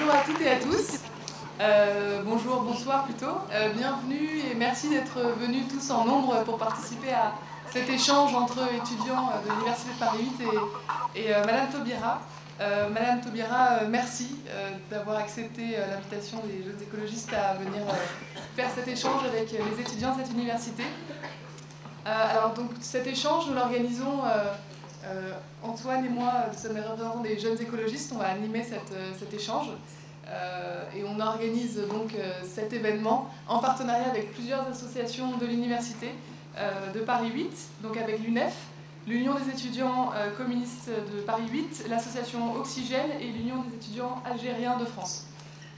Bonjour à toutes et à tous. Bonjour, bonsoir plutôt. Bienvenue et merci d'être venus tous en nombre pour participer à cet échange entre étudiants de l'Université de Paris 8 et Madame Taubira. Madame Taubira, merci d'avoir accepté l'invitation des jeunes écologistes à venir faire cet échange avec les étudiants de cette université. Alors donc cet échange, nous l'organisons, Antoine et moi, nous sommes les représentants des jeunes écologistes, on va animer cet échange. Et on organise donc cet événement en partenariat avec plusieurs associations de l'université de Paris 8, donc avec l'UNEF, l'Union des étudiants communistes de Paris 8, l'association Oxygène et l'Union des étudiants algériens de France.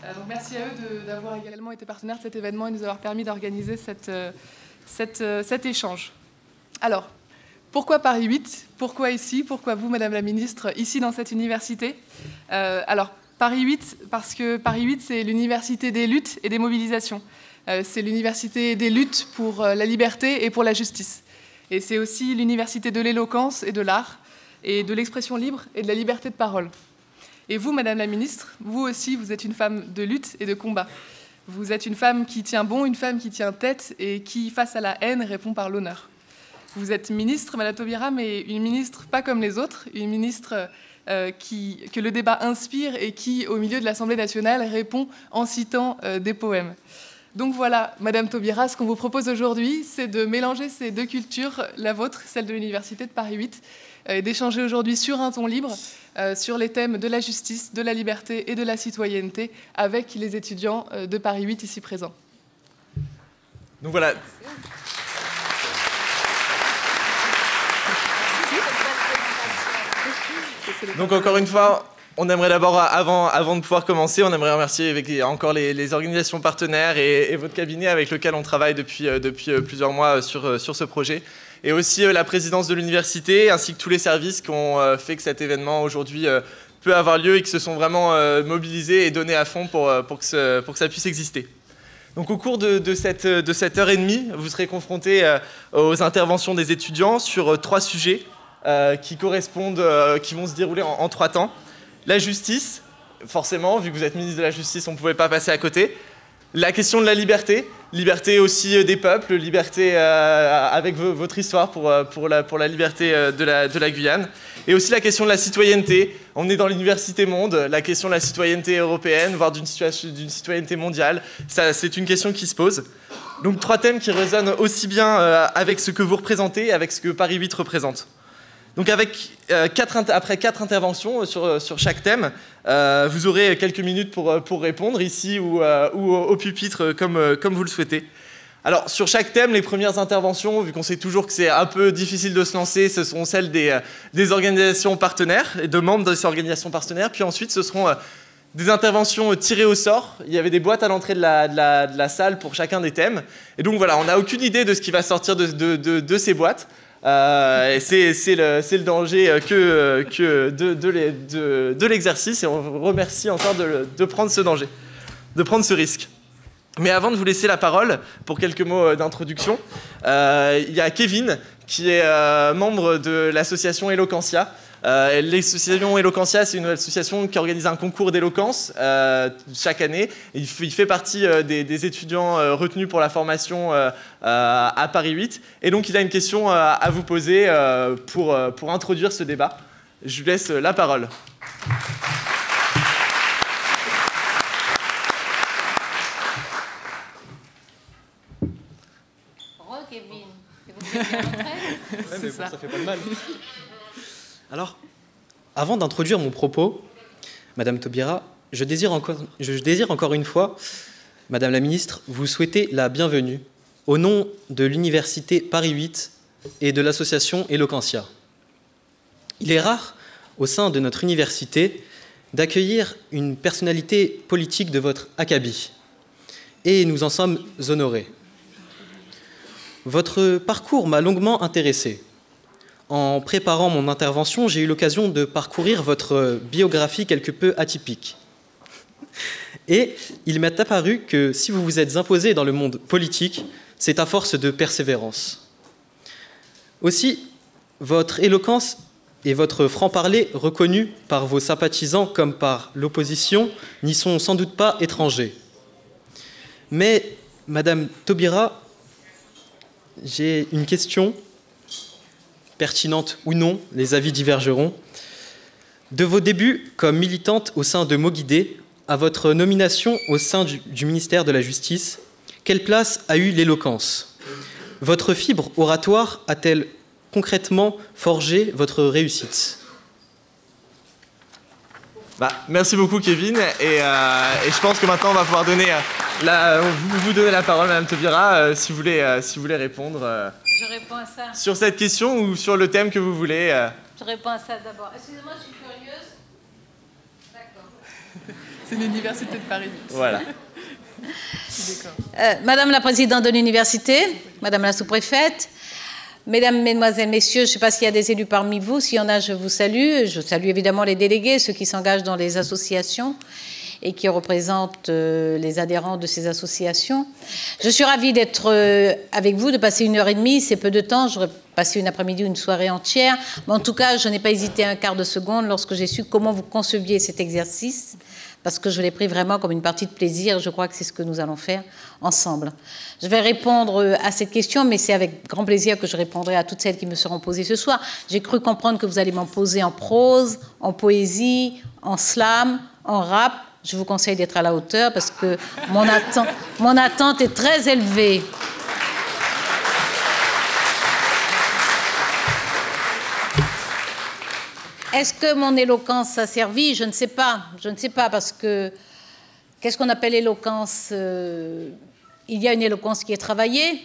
Donc merci à eux d'avoir également été partenaires de cet événement et nous avoir permis d'organiser cet échange. Alors, pourquoi Paris 8 ? Pourquoi ici ? Pourquoi vous, Madame la Ministre, ici dans cette université ? Alors, Paris 8, parce que Paris 8, c'est l'université des luttes et des mobilisations. C'est l'université des luttes pour la liberté et pour la justice. Et c'est aussi l'université de l'éloquence et de l'art, et de l'expression libre et de la liberté de parole. Et vous, Madame la Ministre, vous aussi, vous êtes une femme de lutte et de combat. Vous êtes une femme qui tient bon, une femme qui tient tête et qui, face à la haine, répond par l'honneur. Vous êtes ministre, Madame Taubira, mais une ministre pas comme les autres, une ministre que le débat inspire et qui, au milieu de l'Assemblée nationale, répond en citant des poèmes. Donc voilà, Madame Taubira, ce qu'on vous propose aujourd'hui, c'est de mélanger ces deux cultures, la vôtre, celle de l'Université de Paris 8, et d'échanger aujourd'hui sur un ton libre, sur les thèmes de la justice, de la liberté et de la citoyenneté, avec les étudiants de Paris 8 ici présents. Donc voilà. Donc encore une fois, on aimerait d'abord, avant de pouvoir commencer, on aimerait remercier encore les organisations partenaires et votre cabinet avec lequel on travaille depuis plusieurs mois sur ce projet. Et aussi la présidence de l'université ainsi que tous les services qui ont fait que cet événement aujourd'hui peut avoir lieu et qui se sont vraiment mobilisés et donnés à fond pour que ça puisse exister. Donc au cours de cette heure et demie, vous serez confrontés aux interventions des étudiants sur 3 sujets qui correspondent, qui vont se dérouler en 3 temps. La justice, forcément, vu que vous êtes ministre de la Justice, on ne pouvait pas passer à côté. La question de la liberté, liberté aussi des peuples, liberté avec votre histoire pour la liberté de la Guyane. Et aussi la question de la citoyenneté. On est dans l'université monde, la question de la citoyenneté européenne, voire d'une citoyenneté mondiale. C'est une question qui se pose. Donc 3 thèmes qui résonnent aussi bien avec ce que vous représentez, avec ce que Paris 8 représente. Donc après 4 interventions sur chaque thème, vous aurez quelques minutes pour répondre ici ou au pupitre comme vous le souhaitez. Alors sur chaque thème, les premières interventions, vu qu'on sait toujours que c'est un peu difficile de se lancer, ce seront celles des organisations partenaires et de membres de ces organisations partenaires. Puis ensuite, ce seront des interventions tirées au sort. Il y avait des boîtes à l'entrée de la salle pour chacun des thèmes. Et donc voilà, on n'a aucune idée de ce qui va sortir de ces boîtes. Et c'est le danger de l'exercice et on vous remercie encore de prendre ce danger, de prendre ce risque. Mais avant de vous laisser la parole pour quelques mots d'introduction, il y a Kevin qui est membre de l'association Eloquentia. L'association Eloquentia, c'est une association qui organise un concours d'éloquence chaque année. Il fait partie des étudiants retenus pour la formation à Paris 8. Et donc, il a une question à vous poser pour introduire ce débat. Je lui laisse la parole. Kevin, vous êtes bien rentré ? Ouais, mais ça fait pas de mal. Alors, avant d'introduire mon propos, Madame Taubira, je désire encore une fois, Madame la Ministre, vous souhaiter la bienvenue au nom de l'Université Paris 8 et de l'association Eloquentia. Il est rare, au sein de notre université, d'accueillir une personnalité politique de votre acabit. Et nous en sommes honorés. Votre parcours m'a longuement intéressé. En préparant mon intervention, j'ai eu l'occasion de parcourir votre biographie quelque peu atypique. Et il m'est apparu que si vous vous êtes imposé dans le monde politique, c'est à force de persévérance. Aussi, votre éloquence et votre franc-parler reconnu par vos sympathisants comme par l'opposition n'y sont sans doute pas étrangers. Mais, Madame Taubira, j'ai une question, pertinente ou non, les avis divergeront. De vos débuts comme militante au sein de Moguidé à votre nomination au sein du ministère de la Justice, quelle place a eu l'éloquence? Votre fibre oratoire a-t-elle concrètement forgé votre réussite? Merci beaucoup Kevin, et je pense que maintenant on va pouvoir donner vous donner la parole, Madame Taubira, si vous voulez répondre Je réponds à ça. sur cette question ou sur le thème que vous voulez. Je réponds à ça d'abord. Excusez-moi, je suis curieuse. D'accord. C'est l'Université de Paris. Voilà. Madame la présidente de l'université, Madame la sous-préfète, Mesdames, Mesdemoiselles, Messieurs, je ne sais pas s'il y a des élus parmi vous. S'il y en a, je vous salue. Je salue évidemment les délégués, ceux qui s'engagent dans les associations et qui représentent les adhérents de ces associations. Je suis ravie d'être avec vous, de passer 1h30. C'est peu de temps. J'aurais passé une après-midi ou une soirée entière. Mais en tout cas, je n'ai pas hésité un quart de seconde lorsque j'ai su comment vous conceviez cet exercice, parce que je l'ai pris vraiment comme une partie de plaisir. Je crois que c'est ce que nous allons faire ensemble. Je vais répondre à cette question, mais c'est avec grand plaisir que je répondrai à toutes celles qui me seront posées ce soir. J'ai cru comprendre que vous allez m'en poser en prose, en poésie, en slam, en rap. Je vous conseille d'être à la hauteur parce que mon attente est très élevée. Est-ce que mon éloquence a servi? Je ne sais pas. Je ne sais pas parce que qu'est-ce qu'on appelle éloquence? Il y a une éloquence qui est travaillée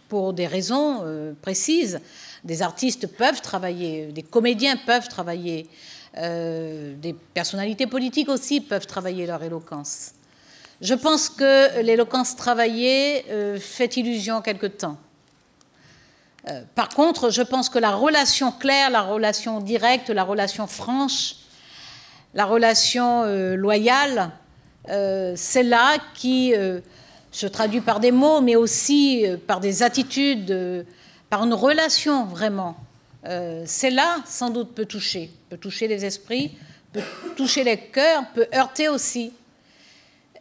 pour des raisons précises. Des artistes peuvent travailler, des comédiens peuvent travailler, des personnalités politiques aussi peuvent travailler leur éloquence. Je pense que l'éloquence travaillée fait illusion quelque temps. Par contre, je pense que la relation claire, la relation directe, la relation franche, la relation loyale, celle-là qui se traduit par des mots, mais aussi par des attitudes, par une relation vraiment. Celle-là, sans doute, peut toucher les esprits, peut toucher les cœurs, peut heurter aussi.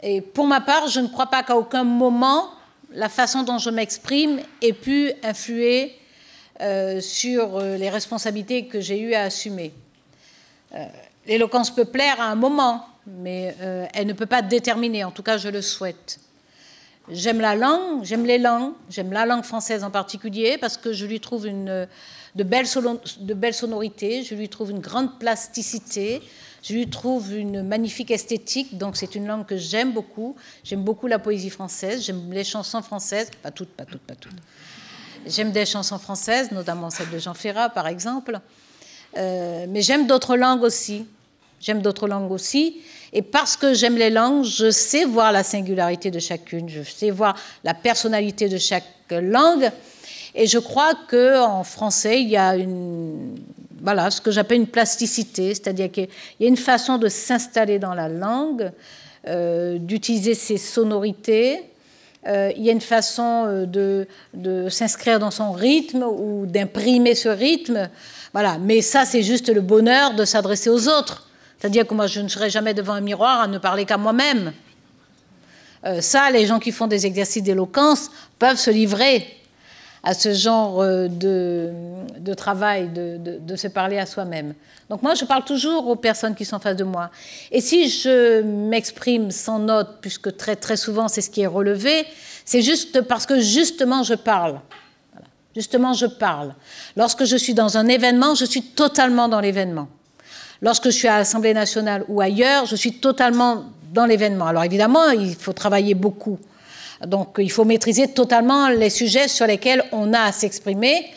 Et pour ma part, je ne crois pas qu'à aucun moment, la façon dont je m'exprime ait pu influer sur les responsabilités que j'ai eu à assumer. L'éloquence peut plaire à un moment, mais elle ne peut pas déterminer, en tout cas je le souhaite. J'aime la langue, j'aime les langues, j'aime la langue française en particulier parce que je lui trouve de belles sonorités, je lui trouve une grande plasticité, je lui trouve une magnifique esthétique, donc c'est une langue que j'aime beaucoup. J'aime beaucoup la poésie française, j'aime les chansons françaises, pas toutes. J'aime des chansons françaises, notamment celle de Jean Ferrat, par exemple. Mais j'aime d'autres langues aussi. Et parce que j'aime les langues, je sais voir la singularité de chacune, je sais voir la personnalité de chaque langue. Et je crois qu'en français, il y a ce que j'appelle une plasticité, c'est-à-dire qu'il y a une façon de s'installer dans la langue, d'utiliser ses sonorités. Il y a une façon de s'inscrire dans son rythme ou d'imprimer ce rythme. Voilà. Mais ça, c'est juste le bonheur de s'adresser aux autres. C'est-à-dire que moi, je ne serai jamais devant un miroir à ne parler qu'à moi-même. Ça, les gens qui font des exercices d'éloquence peuvent se livrer à ce genre de travail, de se parler à soi-même. Donc moi, je parle toujours aux personnes qui sont en face de moi. Et si je m'exprime sans note, puisque très, très souvent, c'est ce qui est relevé, c'est juste parce que justement, je parle. Voilà. Justement, je parle. Lorsque je suis dans un événement, je suis totalement dans l'événement. Lorsque je suis à l'Assemblée nationale ou ailleurs, je suis totalement dans l'événement. Alors évidemment, il faut travailler beaucoup. Donc, il faut maîtriser totalement les sujets sur lesquels on a à s'exprimer.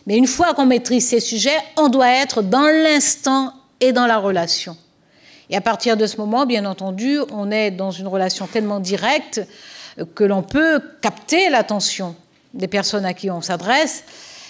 Mais une fois qu'on maîtrise ces sujets, on doit être dans l'instant et dans la relation. Et à partir de ce moment, bien entendu, on est dans une relation tellement directe que l'on peut capter l'attention des personnes à qui on s'adresse.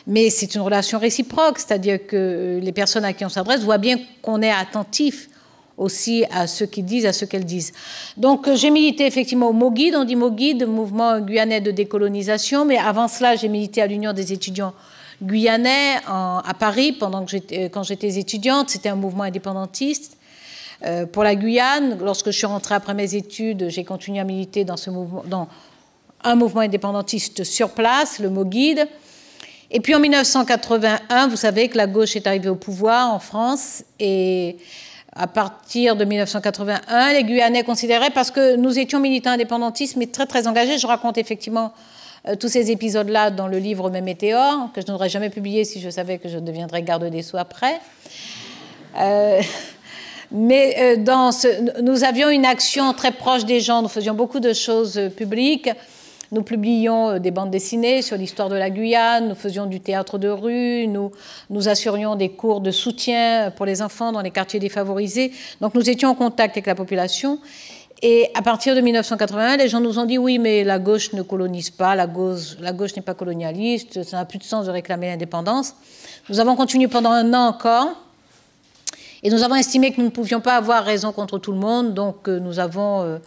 Mais c'est une relation réciproque, c'est-à-dire que les personnes à qui on s'adresse voient bien qu'on est attentif aussi à ce qu'ils disent, à ce qu'elles disent. Donc j'ai milité effectivement au MOGUID, on dit MOGUID, Mouvement guyanais de décolonisation, mais avant cela j'ai milité à l'Union des étudiants guyanais à Paris quand j'étais étudiante. C'était un mouvement indépendantiste. Pour la Guyane, lorsque je suis rentrée après mes études, j'ai continué à militer dans un mouvement indépendantiste sur place, le MOGUID. Et puis en 1981, vous savez que la gauche est arrivée au pouvoir en France, et à partir de 1981, les Guyanais considéraient, parce que nous étions militants indépendantistes, mais très très engagés, je raconte effectivement tous ces épisodes-là dans le livre Mes Météores, que je n'aurais jamais publié si je savais que je deviendrais garde des Sceaux après. Mais nous avions une action très proche des gens, nous faisions beaucoup de choses publiques. Nous publions des bandes dessinées sur l'histoire de la Guyane, nous faisions du théâtre de rue, nous assurions des cours de soutien pour les enfants dans les quartiers défavorisés. Donc nous étions en contact avec la population. Et à partir de 1981, les gens nous ont dit « Oui, mais la gauche ne colonise pas, la gauche n'est pas colonialiste, ça n'a plus de sens de réclamer l'indépendance. » Nous avons continué pendant un an encore. Et nous avons estimé que nous ne pouvions pas avoir raison contre tout le monde, donc nous avons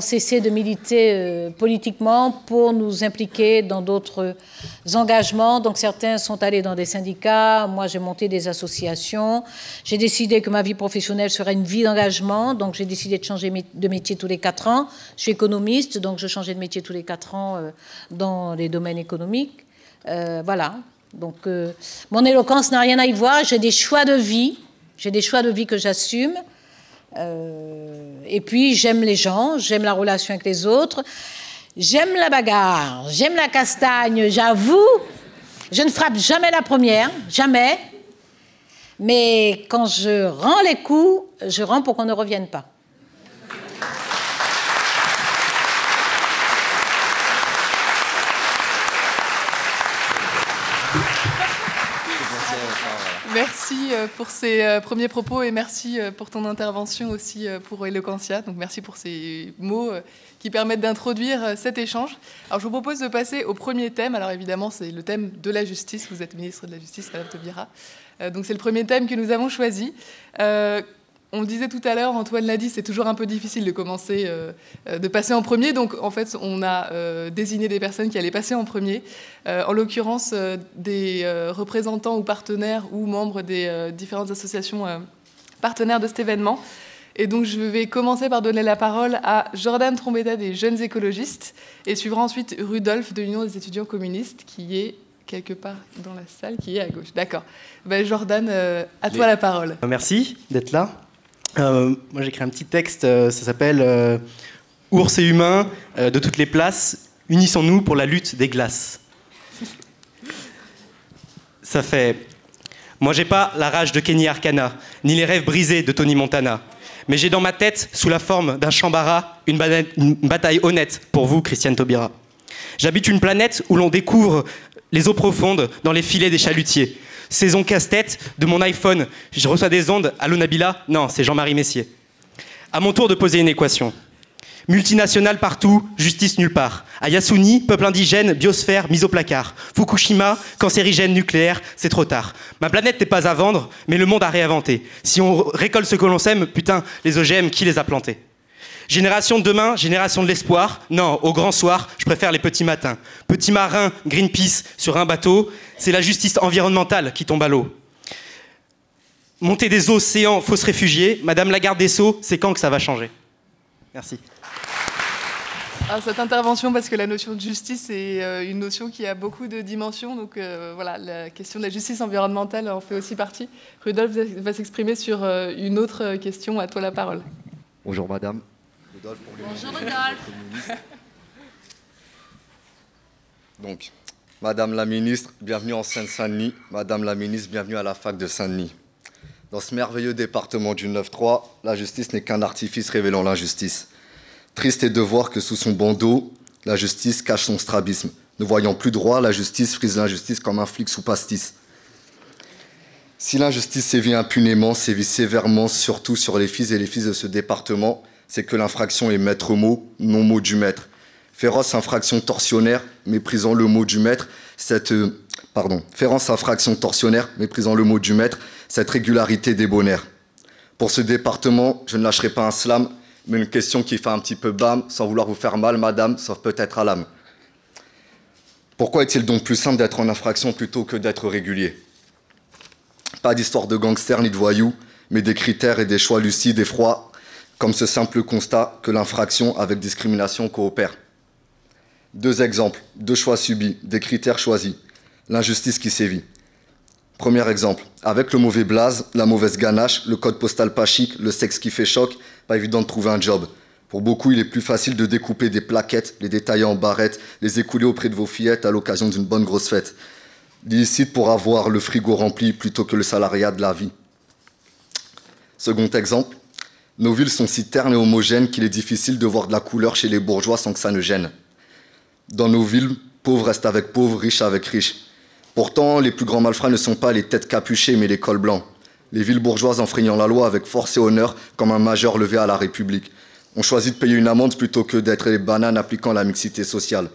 cessé de militer politiquement pour nous impliquer dans d'autres engagements. Donc certains sont allés dans des syndicats, moi j'ai monté des associations. J'ai décidé que ma vie professionnelle serait une vie d'engagement, donc j'ai décidé de changer de métier tous les 4 ans. Je suis économiste, donc je changeais de métier tous les 4 ans dans les domaines économiques. Voilà. Donc, mon éloquence n'a rien à y voir. J'ai des choix de vie. J'ai des choix de vie que j'assume. Et puis, j'aime les gens. J'aime la relation avec les autres. J'aime la bagarre. J'aime la castagne. J'avoue, je ne frappe jamais la première. Jamais. Mais quand je rends les coups, je rends pour qu'on ne revienne pas. Merci pour ces premiers propos et merci pour ton intervention aussi pour Eloquentia. Donc merci pour ces mots qui permettent d'introduire cet échange. Alors je vous propose de passer au premier thème. Alors évidemment c'est le thème de la justice. Vous êtes ministre de la Justice, Madame Taubira. Donc c'est le premier thème que nous avons choisi. On le disait tout à l'heure, Antoine l'a dit, c'est toujours un peu difficile de commencer, de passer en premier. Donc, en fait, on a désigné des personnes qui allaient passer en premier. En l'occurrence, des représentants ou partenaires ou membres des différentes associations partenaires de cet événement. Et donc, je vais commencer par donner la parole à Jordan Trombetta des Jeunes Écologistes et suivra ensuite Rudolf de l'Union des étudiants communistes qui est quelque part dans la salle, qui est à gauche. D'accord. Ben, Jordan, à toi la parole. Merci d'être là. Moi, j'ai écrit un petit texte, ça s'appelle « Ours et humains de toutes les places, unissons-nous pour la lutte des glaces ». Ça fait « Moi, j'ai pas la rage de Kenny Arcana, ni les rêves brisés de Tony Montana, mais j'ai dans ma tête, sous la forme d'un chambara, une bataille honnête pour vous, Christiane Taubira. J'habite une planète où l'on découvre les eaux profondes dans les filets des chalutiers. Saison casse-tête de mon iPhone, je reçois des ondes. Allô Nabila? Non, c'est Jean-Marie Messier. À mon tour de poser une équation. Multinationale partout, justice nulle part. À Yasuni, peuple indigène, biosphère, mise au placard. Fukushima, cancérigène nucléaire, c'est trop tard. Ma planète n'est pas à vendre, mais le monde à réinventer. Si on récolte ce que l'on sème, putain, les OGM, qui les a plantés? Génération de demain, génération de l'espoir. Non, au grand soir, je préfère les petits matins. Petits marins, Greenpeace, sur un bateau, c'est la justice environnementale qui tombe à l'eau. Montée des océans, fausses réfugiés, Madame la garde des Sceaux, c'est quand que ça va changer? Merci. Alors, cette intervention, parce que la notion de justice est une notion qui a beaucoup de dimensions, donc voilà, la question de la justice environnementale en fait aussi partie. Rudolf va s'exprimer sur une autre question. À toi la parole. Bonjour Madame. Bonjour Rudolf. Donc, Madame la Ministre, bienvenue en Seine-Saint-Denis. Madame la Ministre, bienvenue à la fac de Saint-Denis. Dans ce merveilleux département du 9-3, la justice n'est qu'un artifice révélant l'injustice. Triste est de voir que sous son bandeau, la justice cache son strabisme. Ne voyant plus droit, la justice frise l'injustice comme un flic sous pastis. Si l'injustice sévit impunément, sévit sévèrement, surtout sur les fils et les filles de ce département, c'est que l'infraction est maître mot, non mot du maître. Féroce infraction tortionnaire, méprisant le mot du maître, féroce infraction tortionnaire, méprisant le mot du maître, cette régularité débonnaire. Pour ce département, je ne lâcherai pas un slam, mais une question qui fait un petit peu bam, sans vouloir vous faire mal, madame, sauf peut-être à l'âme. Pourquoi est-il donc plus simple d'être en infraction plutôt que d'être régulier? Pas d'histoire de gangsters ni de voyous, mais des critères et des choix lucides et froids, comme ce simple constat que l'infraction avec discrimination coopère. 2 exemples, 2 choix subis, des critères choisis, l'injustice qui sévit. Premier exemple, avec le mauvais blaze, la mauvaise ganache, le code postal pas chic, le sexe qui fait choc, pas évident de trouver un job. Pour beaucoup, il est plus facile de découper des plaquettes, les détailler en barrettes, les écouler auprès de vos fillettes à l'occasion d'une bonne grosse fête. L'illicite pour avoir le frigo rempli plutôt que le salariat de la vie. Second exemple, nos villes sont si ternes et homogènes qu'il est difficile de voir de la couleur chez les bourgeois sans que ça ne gêne. Dans nos villes, pauvres restent avec pauvres, riches avec riches. Pourtant, les plus grands malfrats ne sont pas les têtes capuchées, mais les cols blancs. Les villes bourgeoises enfreignant la loi avec force et honneur, comme un major levé à la République. On choisit de payer une amende plutôt que d'être les bananes appliquant la mixité sociale.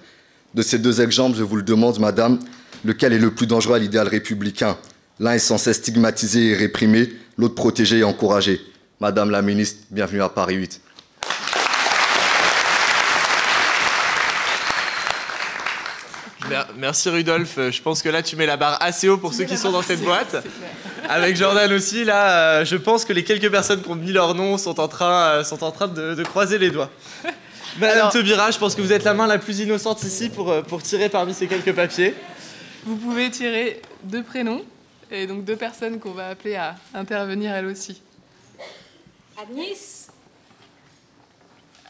De ces 2 exemples, je vous le demande, madame, lequel est le plus dangereux à l'idéal républicain? L'un est sans cesse stigmatisé et réprimé, l'autre protégé et encouragé. Madame la ministre, bienvenue à Paris 8. Merci Rudolf, je pense que là tu mets la barre assez haut pour ceux qui sont dans cette boîte. Avec Jordan aussi, là, je pense que les quelques personnes qui ont mis leur nom sont en train de croiser les doigts. Madame Taubira, je pense que vous êtes la main la plus innocente ici pour tirer parmi ces quelques papiers. Vous pouvez tirer 2 prénoms, et donc 2 personnes qu'on va appeler à intervenir elles aussi. Anis.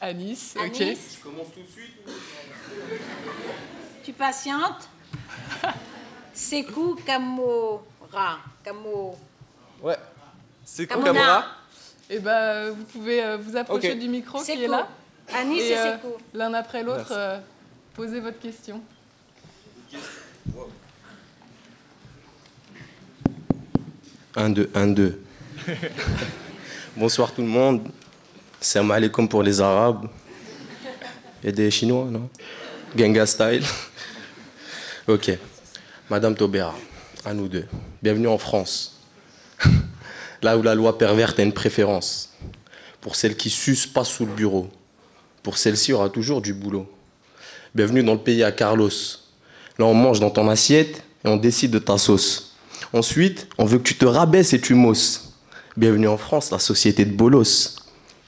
Anis, ok. Anis. Je commence tout de suite. Tu patientes. Sekou Kamora. Ouais. C'est quoi Kamona. Kamora? Et ben, vous pouvez vous approcher du micro qui est là. Anis et Sekou. L'un après l'autre, posez votre question. Un, deux. Bonsoir tout le monde. Salam alaikum pour les Arabes. Et des Chinois, non? Genga style. Ok. Madame Taubira, à nous 2. Bienvenue en France. Là où la loi perverte a une préférence. Pour celles qui sucent pas sous le bureau. Pour celles-ci, il y aura toujours du boulot. Bienvenue dans le pays à Carlos. Là, on mange dans ton assiette et on décide de ta sauce. Ensuite, on veut que tu te rabaisses et tu mosses. Bienvenue en France, la société de bolos.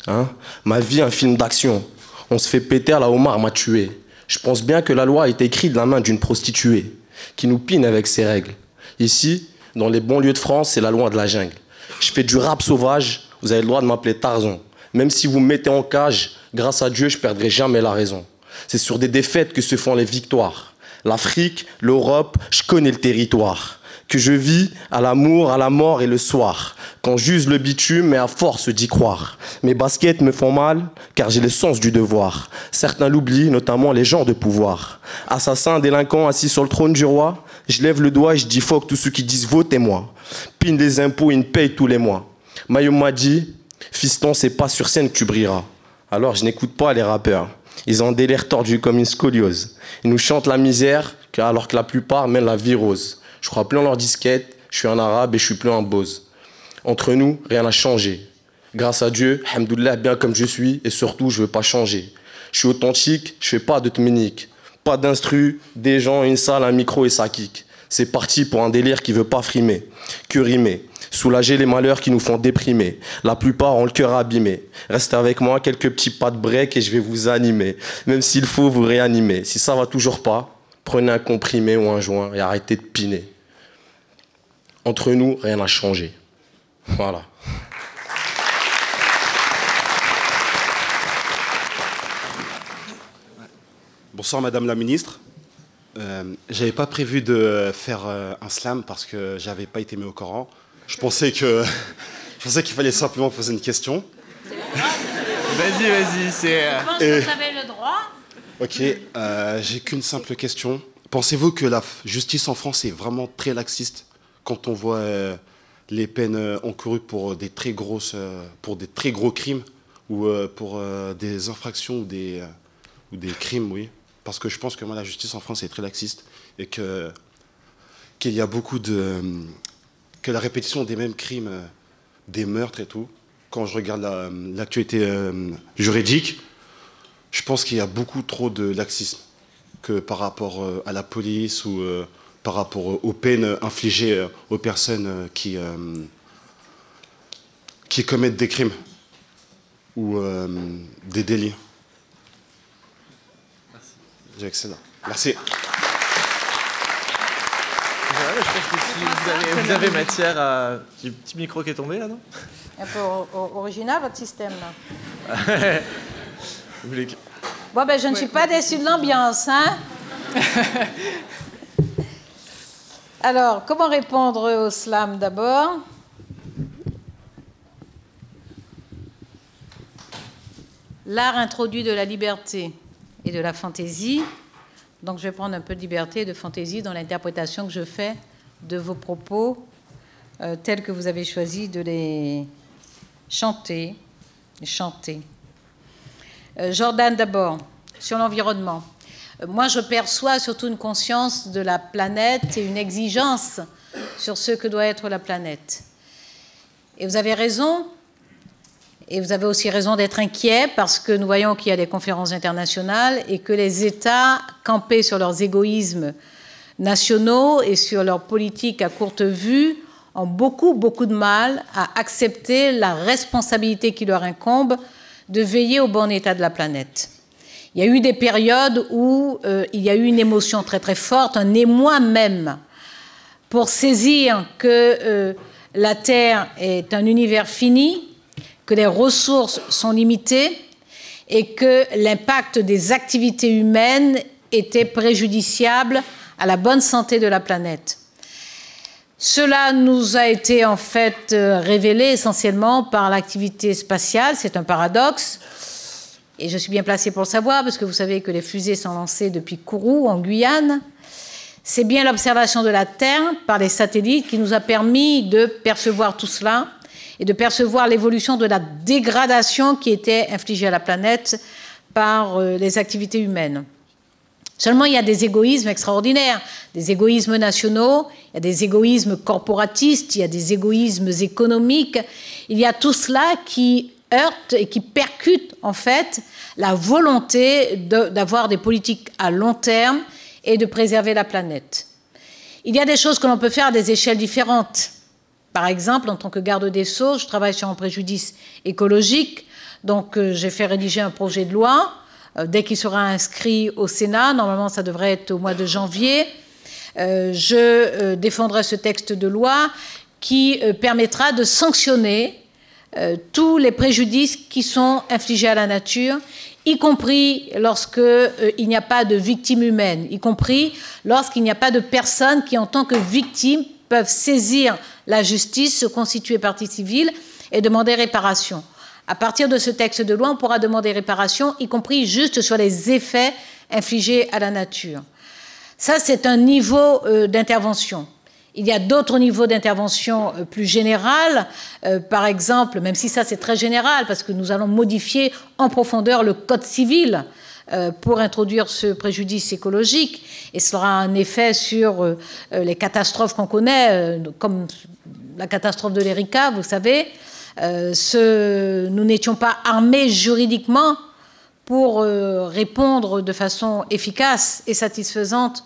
Hein? Ma vie, un film d'action. On se fait péter, la Omar m'a tué. Je pense bien que la loi a été écrite de la main d'une prostituée qui nous pine avec ses règles. Ici, dans les bons lieux de France, c'est la loi de la jungle. Je fais du rap sauvage, vous avez le droit de m'appeler Tarzan. Même si vous me mettez en cage, grâce à Dieu, je ne perdrai jamais la raison. C'est sur des défaites que se font les victoires. L'Afrique, l'Europe, je connais le territoire. Que je vis à l'amour, à la mort et le soir. Quand j'use le bitume, mais à force d'y croire. Mes baskets me font mal, car j'ai le sens du devoir. Certains l'oublient, notamment les gens de pouvoir. Assassins, délinquants, assis sur le trône du roi. Je lève le doigt et je dis fuck tous ceux qui disent votez-moi. Pine des impôts, ils me payent tous les mois. Maillot m'a dit, fiston, c'est pas sur scène que tu brilleras. Alors je n'écoute pas les rappeurs. Ils ont des délire tordu comme une scoliose. Ils nous chantent la misère, alors que la plupart mènent la vie rose. Je crois plus en leur disquette, je suis un arabe et je suis plus un bose. Entre nous, rien n'a changé. Grâce à Dieu, alhamdoulilah, bien comme je suis, et surtout, je veux pas changer. Je suis authentique, je fais pas de tminique. Pas d'instru, des gens, une salle, un micro et ça kick. C'est parti pour un délire qui veut pas frimer, que rimer. Soulager les malheurs qui nous font déprimer. La plupart ont le cœur abîmé. Restez avec moi, quelques petits pas de break et je vais vous animer. Même s'il faut vous réanimer. Si ça va toujours pas, prenez un comprimé ou un joint et arrêtez de piner. Entre nous, rien n'a changé. Voilà. Bonsoir Madame la Ministre. J'avais pas prévu de faire un slam parce que j'avais pas été mis au Coran. Je pensais qu'il fallait simplement poser une question. Vas-y, c'est... Je pense que vous avez le droit. Ok, j'ai qu'une simple question. Pensez-vous que la justice en France est vraiment très laxiste quand on voit les peines encourues pour des très gros crimes ou pour des infractions ou des crimes, oui. Parce que je pense que moi, la justice en France est très laxiste et qu'il y a beaucoup que la répétition des mêmes crimes, des meurtres et tout, quand je regarde l'actualité juridique, je pense qu'il y a beaucoup trop de laxisme. que par rapport à la police ou par rapport aux peines infligées aux personnes qui commettent des crimes ou des délits. Merci. Excellent. Merci. Voilà, je pense que si vous avez matière à... Il y a un petit micro qui est tombé là, non? Un peu original votre système là. Vous voulez que... Bon, ben je ne suis pas déçue de l'ambiance, hein. Alors, comment répondre au slam d'abord? L'art introduit de la liberté et de la fantaisie. Donc, je vais prendre un peu de liberté et de fantaisie dans l'interprétation que je fais de vos propos tels que vous avez choisi de les chanter. Jordan d'abord, sur l'environnement. Moi, je perçois surtout une conscience de la planète et une exigence sur ce que doit être la planète. Et vous avez raison, et vous avez aussi raison d'être inquiet parce que nous voyons qu'il y a des conférences internationales et que les États, campés sur leurs égoïsmes nationaux et sur leurs politiques à courte vue, ont beaucoup de mal à accepter la responsabilité qui leur incombe de veiller au bon état de la planète. Il y a eu des périodes où il y a eu une émotion très forte, un émoi même, pour saisir que la Terre est un univers fini, que les ressources sont limitées et que l'impact des activités humaines était préjudiciable à la bonne santé de la planète. Cela nous a été en fait révélé essentiellement par l'activité spatiale, c'est un paradoxe. Et je suis bien placée pour le savoir, parce que vous savez que les fusées sont lancées depuis Kourou, en Guyane. C'est bien l'observation de la Terre par les satellites qui nous a permis de percevoir tout cela et de percevoir l'évolution de la dégradation qui était infligée à la planète par les activités humaines. Seulement, il y a des égoïsmes extraordinaires, des égoïsmes nationaux, il y a des égoïsmes corporatistes, il y a des égoïsmes économiques. Il y a tout cela qui heurte et qui percute en fait la volonté d'avoir des politiques à long terme et de préserver la planète. Il y a des choses que l'on peut faire à des échelles différentes. Par exemple, en tant que garde des Sceaux, je travaille sur un préjudice écologique, donc j'ai fait rédiger un projet de loi. Dès qu'il sera inscrit au Sénat, normalement ça devrait être au mois de janvier, je défendrai ce texte de loi qui permettra de sanctionner tous les préjudices qui sont infligés à la nature, y compris lorsqu'il n'y a pas de victimes humaines, y compris lorsqu'il n'y a pas de personnes qui, en tant que victimes, peuvent saisir la justice, se constituer partie civile et demander réparation. À partir de ce texte de loi, on pourra demander réparation, y compris juste sur les effets infligés à la nature. Ça, c'est un niveau d'intervention. Il y a d'autres niveaux d'intervention plus générales, par exemple, même si ça c'est très général, parce que nous allons modifier en profondeur le code civil pour introduire ce préjudice écologique, et cela aura un effet sur les catastrophes qu'on connaît, comme la catastrophe de l'Erika, vous savez. Nous n'étions pas armés juridiquement pour répondre de façon efficace et satisfaisante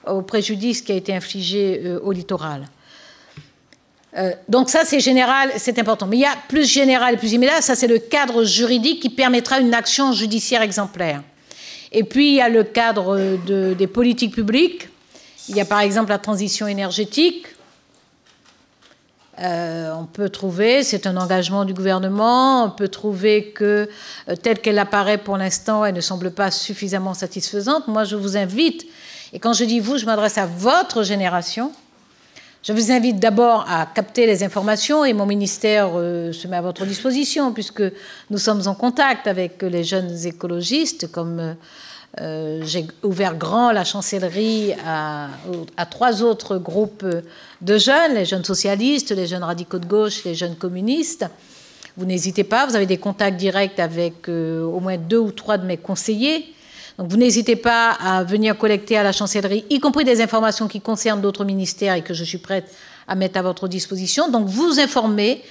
au préjudice qui a été infligé au littoral. Donc ça, c'est général, c'est important. Mais il y a plus général et plus immédiat, ça c'est le cadre juridique qui permettra une action judiciaire exemplaire. Et puis il y a le cadre des politiques publiques. Il y a par exemple la transition énergétique. On peut trouver, c'est un engagement du gouvernement, on peut trouver que telle qu'elle apparaît pour l'instant, elle ne semble pas suffisamment satisfaisante. Moi, je vous invite, et quand je dis vous, je m'adresse à votre génération, je vous invite d'abord à capter les informations, et mon ministère se met à votre disposition, puisque nous sommes en contact avec les jeunes écologistes, comme j'ai ouvert grand la chancellerie à 3 autres groupes de jeunes, les jeunes socialistes, les jeunes radicaux de gauche, les jeunes communistes. Vous n'hésitez pas, vous avez des contacts directs avec au moins 2 ou 3 de mes conseillers. Donc vous n'hésitez pas à venir collecter à la chancellerie, y compris des informations qui concernent d'autres ministères et que je suis prête à mettre à votre disposition. Donc vous informer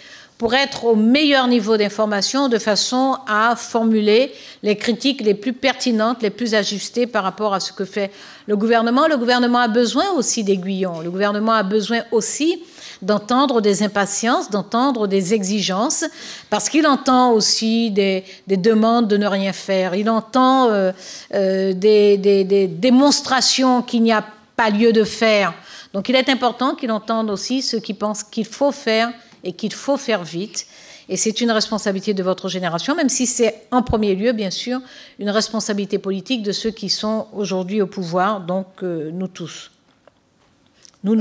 pour être au meilleur niveau d'information de façon à formuler les critiques les plus pertinentes, les plus ajustées par rapport à ce que fait le gouvernement. Le gouvernement a besoin aussi d'aiguillons. Le gouvernement a besoin aussi d'entendre des impatiences, d'entendre des exigences, parce qu'il entend aussi des demandes de ne rien faire. Il entend des démonstrations qu'il n'y a pas lieu de faire. Donc il est important qu'il entende aussi ceux qui pensent qu'il faut faire et qu'il faut faire vite. Et c'est une responsabilité de votre génération, même si c'est en premier lieu, bien sûr, une responsabilité politique de ceux qui sont aujourd'hui au pouvoir, donc nous tous. Nous,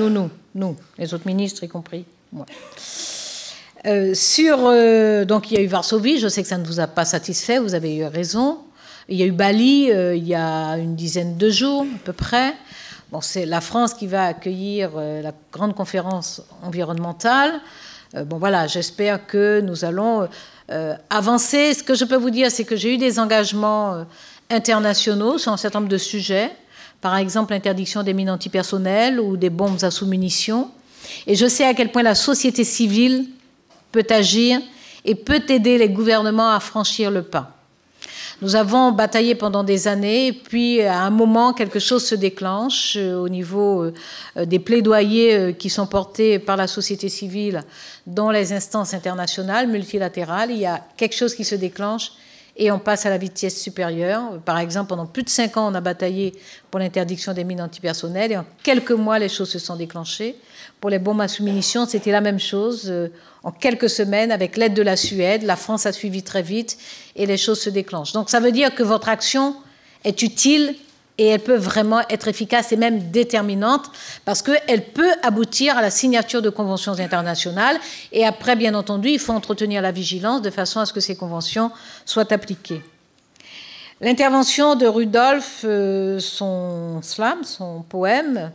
les autres ministres y compris moi. Donc il y a eu Varsovie, je sais que ça ne vous a pas satisfait, vous avez eu raison. Il y a eu Bali il y a une dizaine de jours à peu près. Bon, c'est la France qui va accueillir la grande conférence environnementale. Bon voilà, j'espère que nous allons avancer. Ce que je peux vous dire, c'est que j'ai eu des engagements internationaux sur un certain nombre de sujets. Par exemple, l'interdiction des mines antipersonnelles ou des bombes à sous-munitions. Et je sais à quel point la société civile peut agir et peut aider les gouvernements à franchir le pas. Nous avons bataillé pendant des années, et puis à un moment, quelque chose se déclenche au niveau des plaidoyers qui sont portés par la société civile dans les instances internationales, multilatérales. Il y a quelque chose qui se déclenche et on passe à la vitesse supérieure. Par exemple, pendant plus de 5 ans, on a bataillé pour l'interdiction des mines antipersonnelles et en quelques mois, les choses se sont déclenchées. Pour les bombes à sous-munitions, c'était la même chose. En quelques semaines, avec l'aide de la Suède, la France a suivi très vite et les choses se déclenchent. Donc ça veut dire que votre action est utile et elle peut vraiment être efficace et même déterminante parce qu'elle peut aboutir à la signature de conventions internationales. Et après, bien entendu, il faut entretenir la vigilance de façon à ce que ces conventions soient appliquées. L'intervention de Rudolf, son slam, son poème,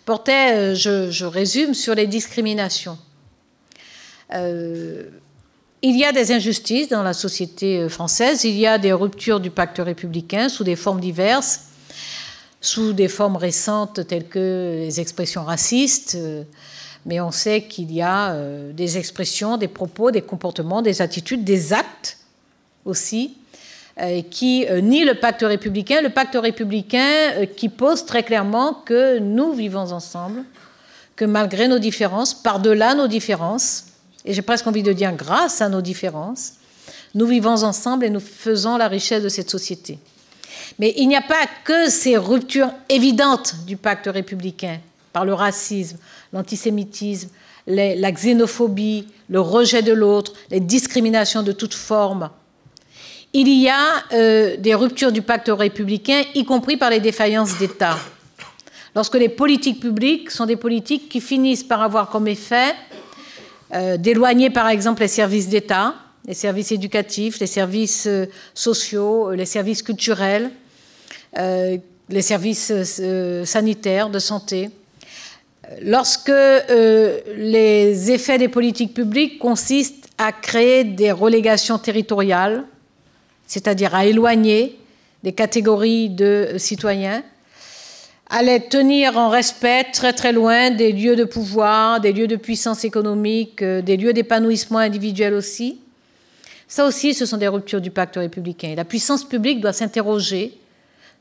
portait, je résume, sur les discriminations. Il y a des injustices dans la société française, il y a des ruptures du pacte républicain sous des formes diverses, sous des formes récentes telles que les expressions racistes, mais on sait qu'il y a des expressions, des propos, des comportements, des attitudes, des actes aussi, qui nient le pacte républicain qui pose très clairement que nous vivons ensemble, que malgré nos différences, par-delà nos différences, et j'ai presque envie de dire grâce à nos différences, nous vivons ensemble et nous faisons la richesse de cette société. Mais il n'y a pas que ces ruptures évidentes du pacte républicain, par le racisme, l'antisémitisme, la xénophobie, le rejet de l'autre, les discriminations de toute forme. Il y a des ruptures du pacte républicain, y compris par les défaillances d'État. Lorsque les politiques publiques sont des politiques qui finissent par avoir comme effet d'éloigner, par exemple, les services d'État, les services éducatifs, les services sociaux, les services culturels, les services sanitaires, de santé. Lorsque les effets des politiques publiques consistent à créer des relégations territoriales, c'est-à-dire à éloigner des catégories de citoyens, à les tenir en respect très très loin des lieux de pouvoir, des lieux de puissance économique, des lieux d'épanouissement individuel aussi. Ça aussi, ce sont des ruptures du pacte républicain. Et la puissance publique doit s'interroger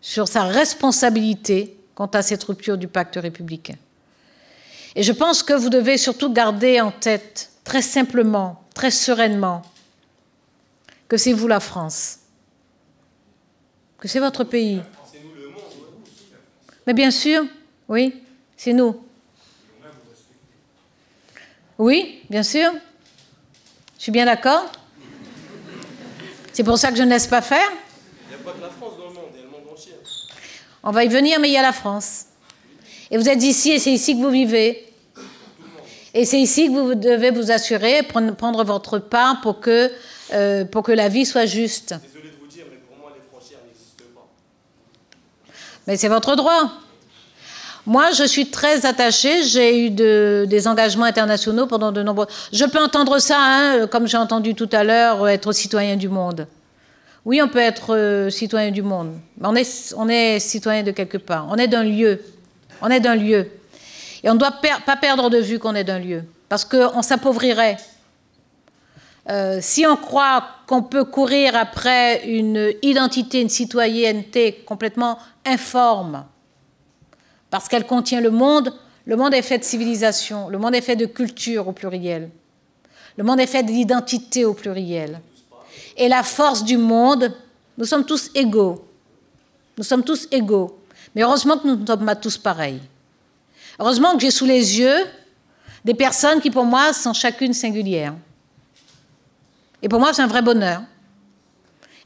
sur sa responsabilité quant à cette rupture du pacte républicain. Et je pense que vous devez surtout garder en tête, très simplement, très sereinement, que c'est vous la France, que c'est votre pays. Mais bien sûr, oui, c'est nous. Oui, bien sûr. Je suis bien d'accord. C'est pour ça que je ne laisse pas faire. Il n'y a pas que la France dans le monde, il y a le monde entier. On va y venir, mais il y a la France. Et vous êtes ici, et c'est ici que vous vivez. Et c'est ici que vous devez vous assurer, prendre votre part pour que la vie soit juste. Désolé de vous dire, mais pour moi, les frontières n'existent pas. Mais c'est votre droit. Moi, je suis très attachée. J'ai eu des engagements internationaux pendant de nombreux... Je peux entendre ça, hein, comme j'ai entendu tout à l'heure, être citoyen du monde. Oui, on peut être citoyen du monde. Mais on est citoyen de quelque part. On est d'un lieu. On est d'un lieu. Et on ne doit pas perdre de vue qu'on est d'un lieu. Parce qu'on s'appauvrirait. Si on croit qu'on peut courir après une identité, une citoyenneté complètement informe, parce qu'elle contient le monde est fait de civilisation, le monde est fait de culture au pluriel, le monde est fait d'identité au pluriel. Et la force du monde, nous sommes tous égaux. Nous sommes tous égaux. Mais heureusement que nous ne sommes pas tous pareils. Heureusement que j'ai sous les yeux des personnes qui, pour moi, sont chacune singulières. Et pour moi, c'est un vrai bonheur.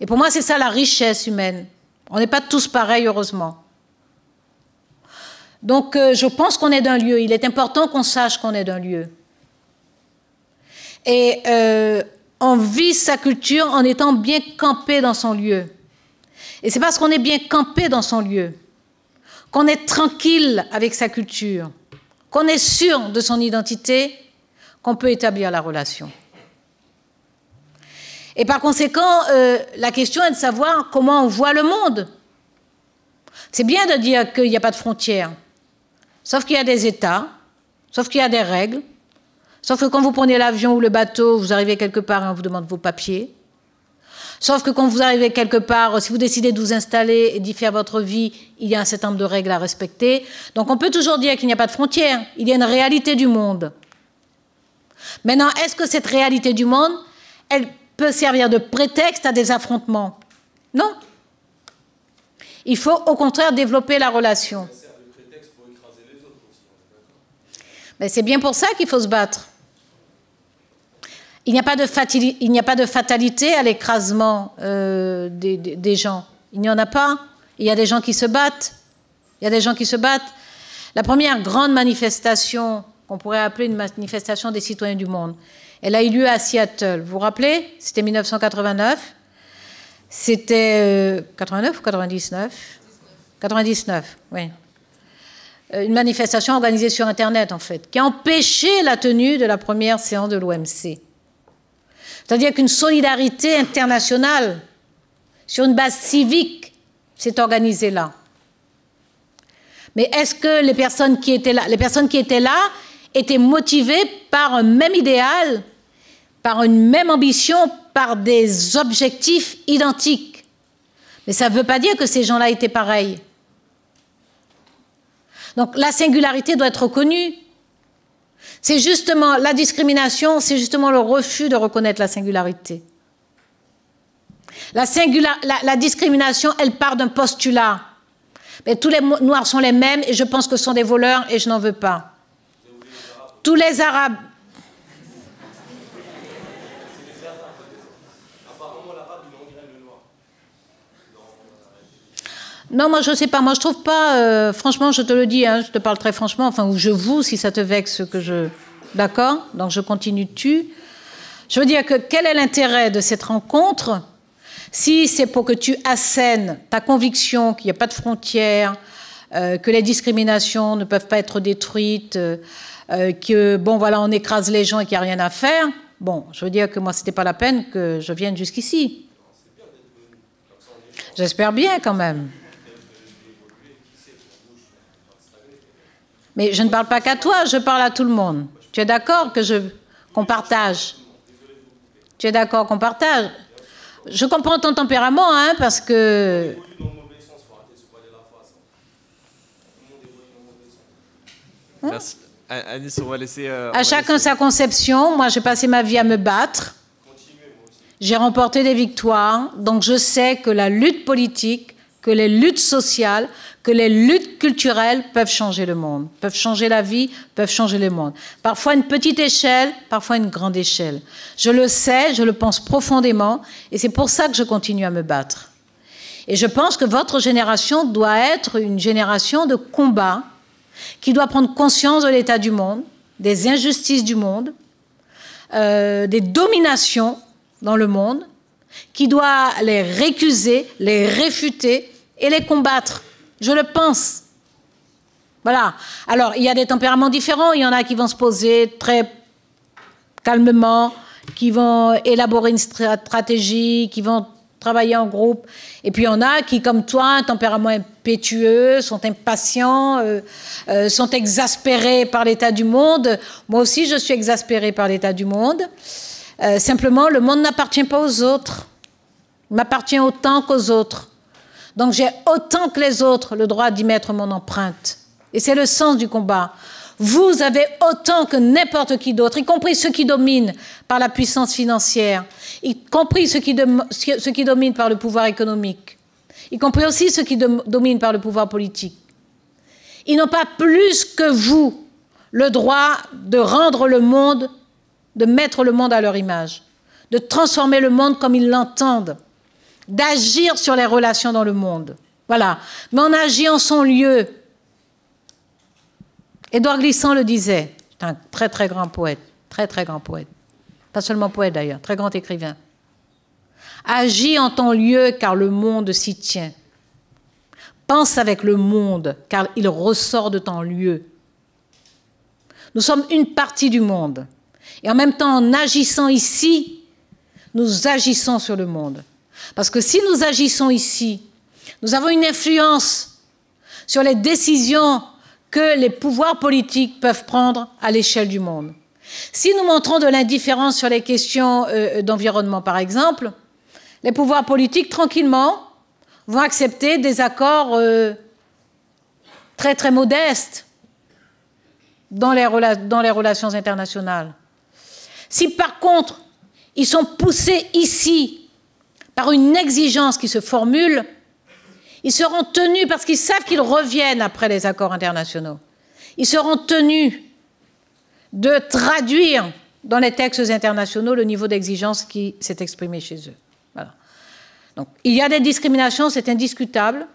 Et pour moi, c'est ça la richesse humaine. On n'est pas tous pareils, heureusement. Donc, je pense qu'on est d'un lieu. Il est important qu'on sache qu'on est d'un lieu. Et on vit sa culture en étant bien campé dans son lieu. Et c'est parce qu'on est bien campé dans son lieu, qu'on est tranquille avec sa culture, qu'on est sûr de son identité, qu'on peut établir la relation. Et par conséquent, la question est de savoir comment on voit le monde. C'est bien de dire qu'il n'y a pas de frontières, sauf qu'il y a des États, sauf qu'il y a des règles, sauf que quand vous prenez l'avion ou le bateau, vous arrivez quelque part et on vous demande vos papiers. Sauf que quand vous arrivez quelque part, si vous décidez de vous installer et d'y faire votre vie, il y a un certain nombre de règles à respecter. Donc on peut toujours dire qu'il n'y a pas de frontières, il y a une réalité du monde. Maintenant, est-ce que cette réalité du monde, elle peut servir de prétexte à des affrontements? Non. Il faut au contraire développer la relation. Ça sert de prétexte pour écraser les autres aussi. Mais c'est bien pour ça qu'il faut se battre. Il n'y a pas de fatalité à l'écrasement des gens. Il n'y en a pas. Il y a des gens qui se battent. Il y a des gens qui se battent. La première grande manifestation, qu'on pourrait appeler une manifestation des citoyens du monde, elle a eu lieu à Seattle. Vous vous rappelez? C'était 1989. C'était 89 ou 99? 99, oui. Une manifestation organisée sur Internet, en fait, qui a empêché la tenue de la première séance de l'OMC. C'est-à-dire qu'une solidarité internationale, sur une base civique, s'est organisée là. Mais est-ce que les personnes qui étaient là étaient motivées par un même idéal, par une même ambition, par des objectifs identiques? Mais ça ne veut pas dire que ces gens-là étaient pareils. Donc la singularité doit être reconnue. C'est justement la discrimination, c'est justement le refus de reconnaître la singularité. La discrimination, elle part d'un postulat. Mais tous les Noirs sont les mêmes et je pense que ce sont des voleurs et je n'en veux pas. Tous les Arabes. Non, moi je ne sais pas, moi je trouve pas, franchement je te le dis, hein, je te parle très franchement, enfin, ou je vous, si ça te vexe que je... D'accord? Donc je continue dessus. Je veux dire que quel est l'intérêt de cette rencontre si c'est pour que tu assènes ta conviction qu'il n'y a pas de frontières, que les discriminations ne peuvent pas être détruites, que, bon voilà, on écrase les gens et qu'il n'y a rien à faire. Bon, je veux dire que moi, ce n'était pas la peine que je vienne jusqu'ici. J'espère bien quand même. Mais je ne parle pas qu'à toi, je parle à tout le monde. Tu es d'accord qu'on partage? Tu es d'accord qu'on partage? Je comprends ton tempérament, hein, parce que... Merci. Anis, on va laisser... à chacun sa conception. Moi, j'ai passé ma vie à me battre. J'ai remporté des victoires. Donc, je sais que la lutte politique, que les luttes sociales, que les luttes culturelles peuvent changer le monde, peuvent changer la vie, peuvent changer le monde. Parfois une petite échelle, parfois une grande échelle. Je le sais, je le pense profondément, et c'est pour ça que je continue à me battre. Et je pense que votre génération doit être une génération de combat, qui doit prendre conscience de l'état du monde, des injustices du monde, des dominations dans le monde, qui doit les récuser, les réfuter et les combattre. Je le pense. Voilà. Alors, il y a des tempéraments différents. Il y en a qui vont se poser très calmement, qui vont élaborer une stratégie, qui vont travailler en groupe. Et puis, il y en a qui, comme toi, un tempérament impétueux, sont impatients, sont exaspérés par l'état du monde. Moi aussi, je suis exaspérée par l'état du monde. Simplement, le monde n'appartient pas aux autres. Il m'appartient autant qu'aux autres. Donc j'ai autant que les autres le droit d'y mettre mon empreinte. Et c'est le sens du combat. Vous avez autant que n'importe qui d'autre, y compris ceux qui dominent par la puissance financière, y compris ceux qui dominent par le pouvoir économique, y compris aussi ceux qui dominent par le pouvoir politique. Ils n'ont pas plus que vous le droit de rendre le monde, de mettre le monde à leur image, de transformer le monde comme ils l'entendent, d'agir sur les relations dans le monde. Voilà. Mais on agit en son lieu. Édouard Glissant le disait, c'est un très très grand poète, très très grand poète, pas seulement poète d'ailleurs, très grand écrivain. Agis en ton lieu car le monde s'y tient. Pense avec le monde car il ressort de ton lieu. Nous sommes une partie du monde et en même temps en agissant ici, nous agissons sur le monde. Parce que si nous agissons ici, nous avons une influence sur les décisions que les pouvoirs politiques peuvent prendre à l'échelle du monde. Si nous montrons de l'indifférence sur les questions d'environnement, par exemple, les pouvoirs politiques, tranquillement, vont accepter des accords très, très modestes dans les relations internationales. Si, par contre, ils sont poussés ici par une exigence qui se formule, ils seront tenus, parce qu'ils savent qu'ils reviennent après les accords internationaux, ils seront tenus de traduire dans les textes internationaux le niveau d'exigence qui s'est exprimé chez eux. Voilà. Donc, il y a des discriminations, c'est indiscutable.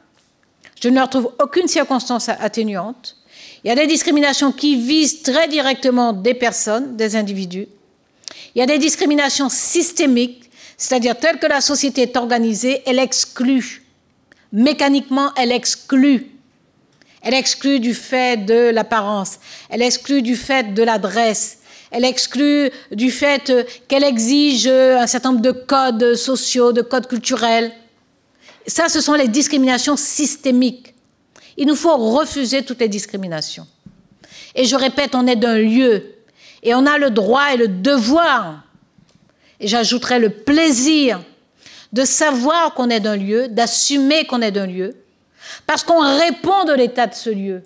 Je ne leur trouve aucune circonstance atténuante. Il y a des discriminations qui visent très directement des personnes, des individus. Il y a des discriminations systémiques, c'est-à-dire telles que la société est organisée, elle exclut. Mécaniquement, elle exclut. Elle exclut du fait de l'apparence, elle exclut du fait de l'adresse, elle exclut du fait qu'elle exige un certain nombre de codes sociaux, de codes culturels. Ça, ce sont les discriminations systémiques. Il nous faut refuser toutes les discriminations. Et je répète, on est d'un lieu, et on a le droit et le devoir, et j'ajouterai le plaisir, de savoir qu'on est d'un lieu, d'assumer qu'on est d'un lieu, parce qu'on répond de l'état de ce lieu.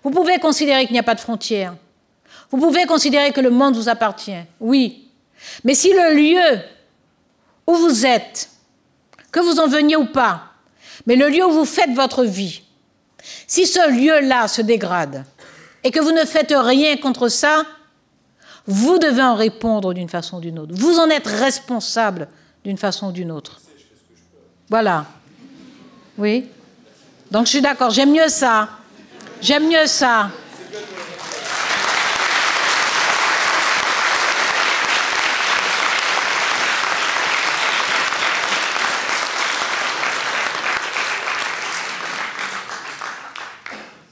Vous pouvez considérer qu'il n'y a pas de frontières. Vous pouvez considérer que le monde vous appartient. Oui. Mais si le lieu où vous êtes, que vous en veniez ou pas, mais le lieu où vous faites votre vie, si ce lieu-là se dégrade et que vous ne faites rien contre ça, vous devez en répondre d'une façon ou d'une autre. Vous en êtes responsable d'une façon ou d'une autre. Voilà. Oui. Donc je suis d'accord, j'aime mieux ça. J'aime mieux ça.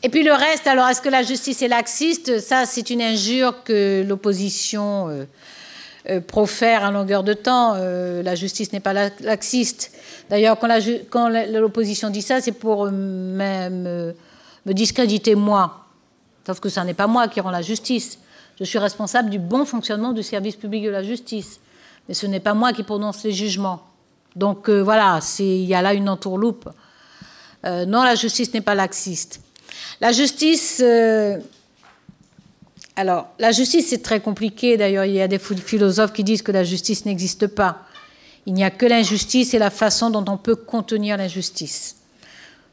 Et puis le reste, alors est-ce que la justice est laxiste? Ça, c'est une injure que l'opposition profère à longueur de temps. La justice n'est pas laxiste. D'ailleurs, quand l'opposition dit ça, c'est pour me discréditer moi. Sauf que ce n'est pas moi qui rend la justice. Je suis responsable du bon fonctionnement du service public de la justice. Mais ce n'est pas moi qui prononce les jugements. Donc voilà, il y a là une entourloupe. Non, la justice n'est pas laxiste. La justice... Alors, la justice, c'est très compliqué. D'ailleurs, il y a des philosophes qui disent que la justice n'existe pas. Il n'y a que l'injustice et la façon dont on peut contenir l'injustice.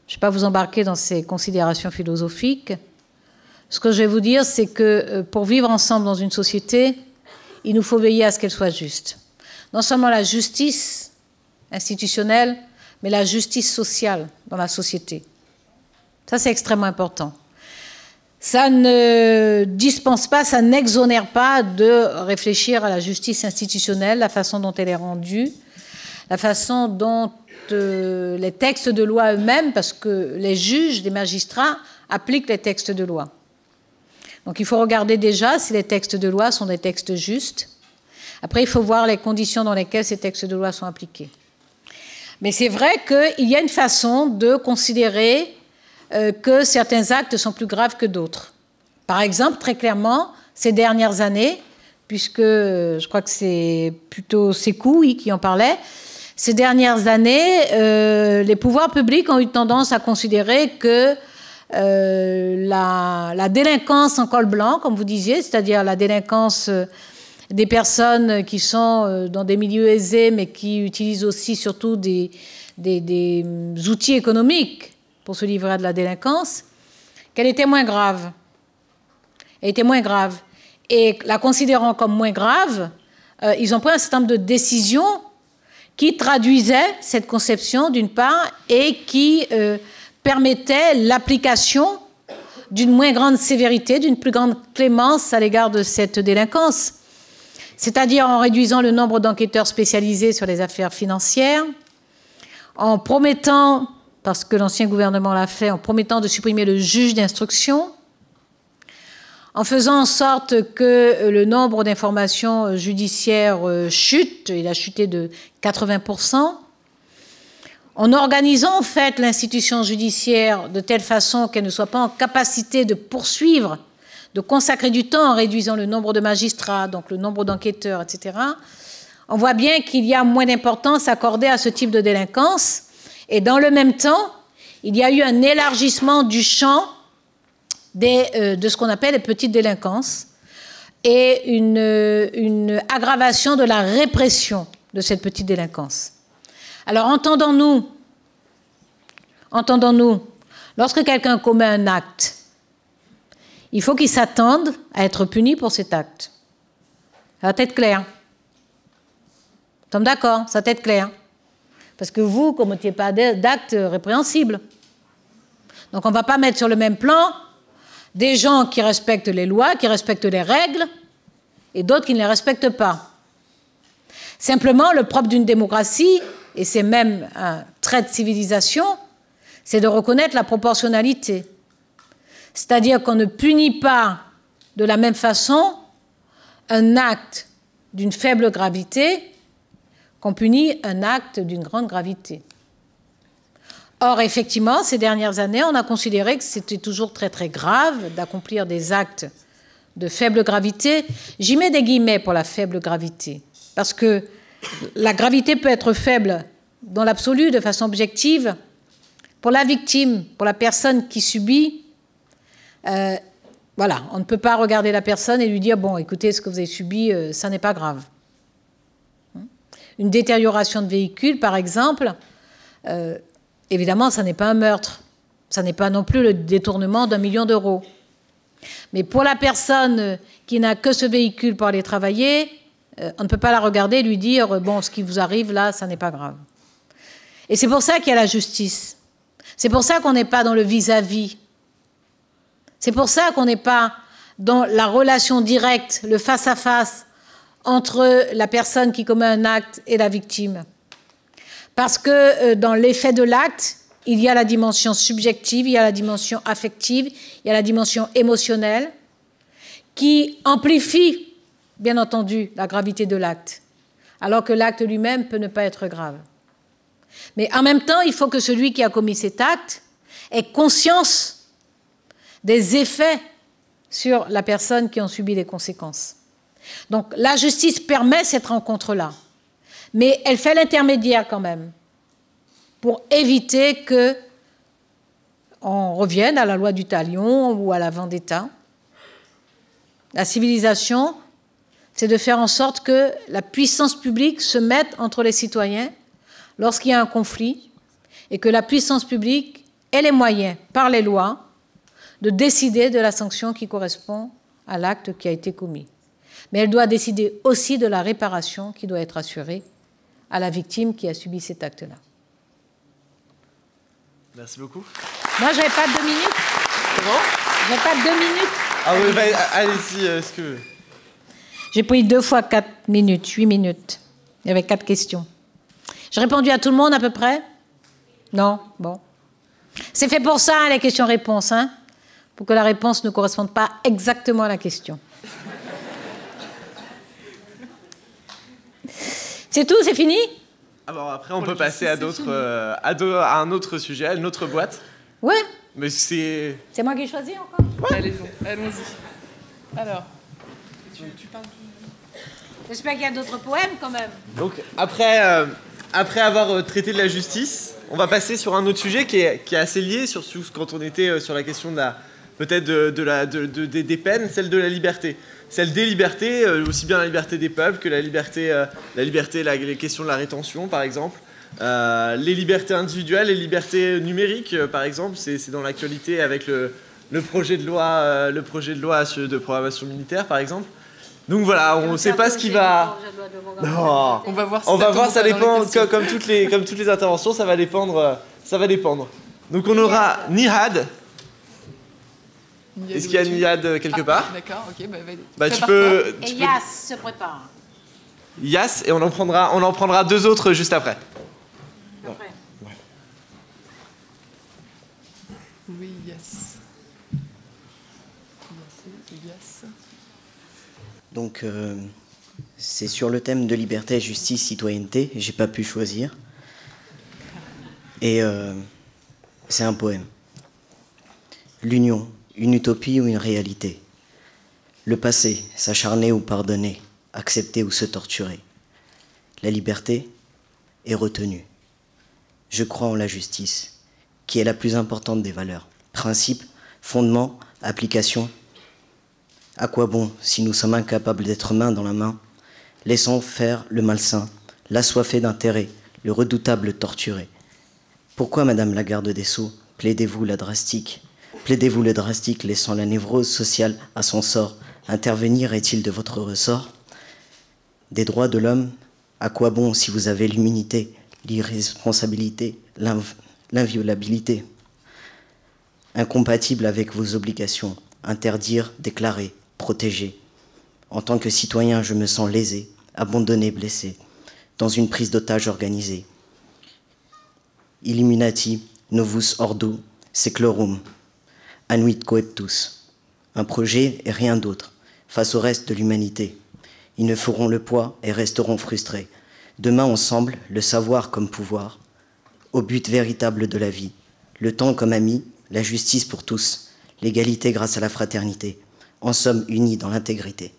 Je ne vais pas vous embarquer dans ces considérations philosophiques. Ce que je vais vous dire, c'est que pour vivre ensemble dans une société, il nous faut veiller à ce qu'elle soit juste. Non seulement la justice institutionnelle, mais la justice sociale dans la société. Ça, c'est extrêmement important. Ça ne dispense pas, ça n'exonère pas de réfléchir à la justice institutionnelle, la façon dont elle est rendue, la façon dont les textes de loi eux-mêmes, parce que les juges, les magistrats, appliquent les textes de loi. Donc il faut regarder déjà si les textes de loi sont des textes justes. Après, il faut voir les conditions dans lesquelles ces textes de loi sont appliqués. Mais c'est vrai qu'il y a une façon de considérer que certains actes sont plus graves que d'autres. Par exemple, très clairement, ces dernières années, puisque je crois que c'est plutôt Sékou, oui, qui en parlait. Ces dernières années, les pouvoirs publics ont eu tendance à considérer que la délinquance en col blanc, comme vous disiez, c'est-à-dire la délinquance des personnes qui sont dans des milieux aisés, mais qui utilisent aussi surtout des outils économiques pour se livrer à de la délinquance, qu'elle était moins grave. Elle était moins grave. Et la considérant comme moins grave, ils ont pris un certain nombre de décisions qui traduisaient cette conception, d'une part, et qui permettaient l'application d'une moins grande sévérité, d'une plus grande clémence à l'égard de cette délinquance. C'est-à-dire en réduisant le nombre d'enquêteurs spécialisés sur les affaires financières, en promettant, parce que l'ancien gouvernement l'a fait, en promettant de supprimer le juge d'instruction, en faisant en sorte que le nombre d'informations judiciaires chute, il a chuté de 80%, en organisant en fait l'institution judiciaire de telle façon qu'elle ne soit pas en capacité de poursuivre, de consacrer du temps en réduisant le nombre de magistrats, donc le nombre d'enquêteurs, etc., on voit bien qu'il y a moins d'importance accordée à ce type de délinquance. Et dans le même temps, il y a eu un élargissement du champ de ce qu'on appelle les petites délinquances et une aggravation de la répression de cette petite délinquance. Alors, entendons-nous, lorsque quelqu'un commet un acte, il faut qu'il s'attende à être puni pour cet acte. Ça va être clair. Nous sommes d'accord, ça va être clair. Parce que vous ne commettiez pas d'actes répréhensibles. Donc on ne va pas mettre sur le même plan des gens qui respectent les lois, qui respectent les règles, et d'autres qui ne les respectent pas. Simplement, le propre d'une démocratie, et c'est même un trait de civilisation, c'est de reconnaître la proportionnalité. C'est-à-dire qu'on ne punit pas de la même façon un acte d'une faible gravité qu'on punit un acte d'une grande gravité. Or, effectivement, ces dernières années, on a considéré que c'était toujours très très grave d'accomplir des actes de faible gravité. J'y mets des guillemets pour la faible gravité, parce que la gravité peut être faible dans l'absolu, de façon objective, pour la victime, pour la personne qui subit. Voilà, on ne peut pas regarder la personne et lui dire « bon, écoutez, ce que vous avez subi, ça n'est pas grave ». Une détérioration de véhicule, par exemple, évidemment, ça n'est pas un meurtre. Ça n'est pas non plus le détournement d'1 million d'euros. Mais pour la personne qui n'a que ce véhicule pour aller travailler, on ne peut pas la regarder et lui dire « bon, ce qui vous arrive là, ça n'est pas grave ». Et c'est pour ça qu'il y a la justice. C'est pour ça qu'on n'est pas dans le vis-à-vis. C'est pour ça qu'on n'est pas dans la relation directe, le face-à-face entre la personne qui commet un acte et la victime. Parce que dans l'effet de l'acte, il y a la dimension subjective, il y a la dimension affective, il y a la dimension émotionnelle qui amplifie, bien entendu, la gravité de l'acte, alors que l'acte lui-même peut ne pas être grave. Mais en même temps, il faut que celui qui a commis cet acte ait conscience des effets sur la personne qui en subit les conséquences. Donc la justice permet cette rencontre-là, mais elle fait l'intermédiaire quand même, pour éviter qu'on revienne à la loi du talion ou à la vendetta. La civilisation, c'est de faire en sorte que la puissance publique se mette entre les citoyens lorsqu'il y a un conflit, et que la puissance publique ait les moyens, par les lois, de décider de la sanction qui correspond à l'acte qui a été commis. Mais elle doit décider aussi de la réparation qui doit être assurée à la victime qui a subi cet acte-là. Merci beaucoup. Moi, je n'avais pas 2 minutes. Comment ? Je n'avais pas 2 minutes. Ah oui, bah, allez-y, est-ce que... J'ai pris 2 fois 4 minutes, 8 minutes. Il y avait 4 questions. J'ai répondu à tout le monde à peu près ? Non ? Bon. C'est fait pour ça, hein, les questions-réponses, hein, pour que la réponse ne corresponde pas exactement à la question. C'est tout, c'est fini ? Alors après, on peut passer à un autre sujet, à une autre boîte. Ouais. Mais c'est... C'est moi qui choisis encore ? Ouais. Allons-y. Alors, tu parles du... J'espère qu'il y a d'autres poèmes quand même. Donc après avoir traité de la justice, on va passer sur un autre sujet qui est assez lié quand on était sur la question de peut-être des peines, celle de la liberté. Celle des libertés, aussi bien la liberté des peuples que les questions de la rétention par exemple. Les libertés individuelles, les libertés numériques par exemple, c'est dans l'actualité avec le projet de loi de programmation militaire par exemple. Donc voilà, on ne sait pas ce qui va... Non. On va voir si On va voir, ça tombe pas dans les dépend, questions. comme toutes les interventions, ça va dépendre. Donc on aura Nihad. Niyad, Est-ce qu'il y a où es-tu? Nihad quelque part? D'accord, ok, Bah, tu prépare-toi. peux... Et Yass se prépare. Yas, et on en prendra deux autres juste après. Après. Oui, yes. Yes. Donc, c'est sur le thème de liberté, justice, citoyenneté. J'ai pas pu choisir. Et c'est un poème. L'union, une utopie ou une réalité. Le passé, s'acharner ou pardonner, accepter ou se torturer. La liberté est retenue. Je crois en la justice, qui est la plus importante des valeurs. Principe, fondement, application. À quoi bon si nous sommes incapables d'être main dans la main? Laissons faire le malsain, l'assoiffé d'intérêt, le redoutable torturé. Pourquoi, Madame la garde des Sceaux, plaidez-vous le drastique, laissant la névrose sociale à son sort? Intervenir est-il de votre ressort? Des droits de l'homme, à quoi bon si vous avez l'immunité, l'irresponsabilité, l'inviolabilité? Incompatible avec vos obligations, interdire, déclarer, protéger. En tant que citoyen, je me sens lésé, abandonné, blessé, dans une prise d'otage organisée. Illuminati, novus ordo, seclorum, anuit coeptus. Un projet et rien d'autre, face au reste de l'humanité. Ils ne feront le poids et resteront frustrés. Demain ensemble, le savoir comme pouvoir, au but véritable de la vie. Le temps comme ami, la justice pour tous, l'égalité grâce à la fraternité. En somme, unis dans l'intégrité.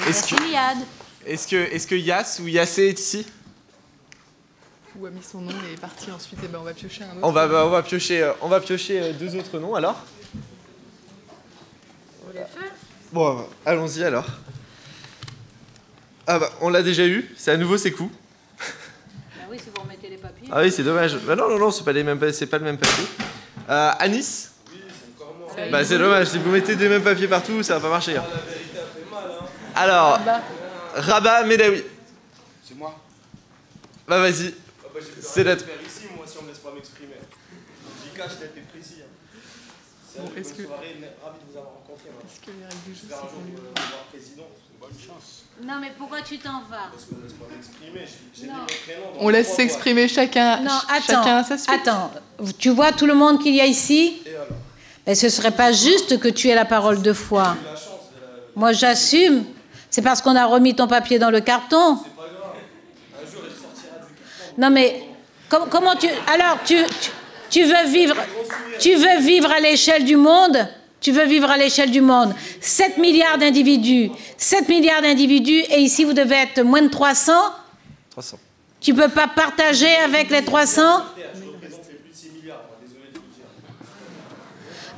Est-ce que Yas ou Yassé est ici? Ou a mis son nom et est parti ensuite, et ben on va piocher un autre. On va piocher deux autres noms alors. Bon, allons-y alors. Ah bah, on l'a déjà eu, c'est à nouveau Sékou. Ah oui, si vous remettez les papiers. Ah oui, c'est dommage. Bah non, c'est pas le même papier. Anis? Oui, c'est encore moi. Bah c'est dommage, si vous mettez des mêmes papiers partout, ça va pas marcher. Hein. Alors, Rabat Medawi. C'est moi. Bah vas-y. C'est la... ici, moi, si on me laisse pas m'exprimer. J'y cache d'être précis. C'est Bon, une bonne soirée, ravi de vous avoir rencontré. Est-ce que les règles du jeu, J'espère un jour voir président. Bonne chance. Non, mais pourquoi tu t'en vas? Parce qu'on ne laisse pas m'exprimer. J'ai dit mon prénom. On laisse s'exprimer chacun. Non, Chacun à sa suite. attends. Tu vois tout le monde qu'il y a ici? Mais ce ne serait pas juste que tu aies la parole deux fois. Moi, j'assume. C'est parce qu'on a remis ton papier dans le carton. C'est pas grave. Un jour, il sortira du carton. Non, mais comment tu... Alors, tu veux vivre à l'échelle du monde? Tu veux vivre à l'échelle du monde. 7 milliards d'individus. 7 milliards d'individus, et ici, vous devez être moins de 300. 300. Tu ne peux pas partager avec les 300? Je représente les plus de 6 milliards. Désolé de vous dire.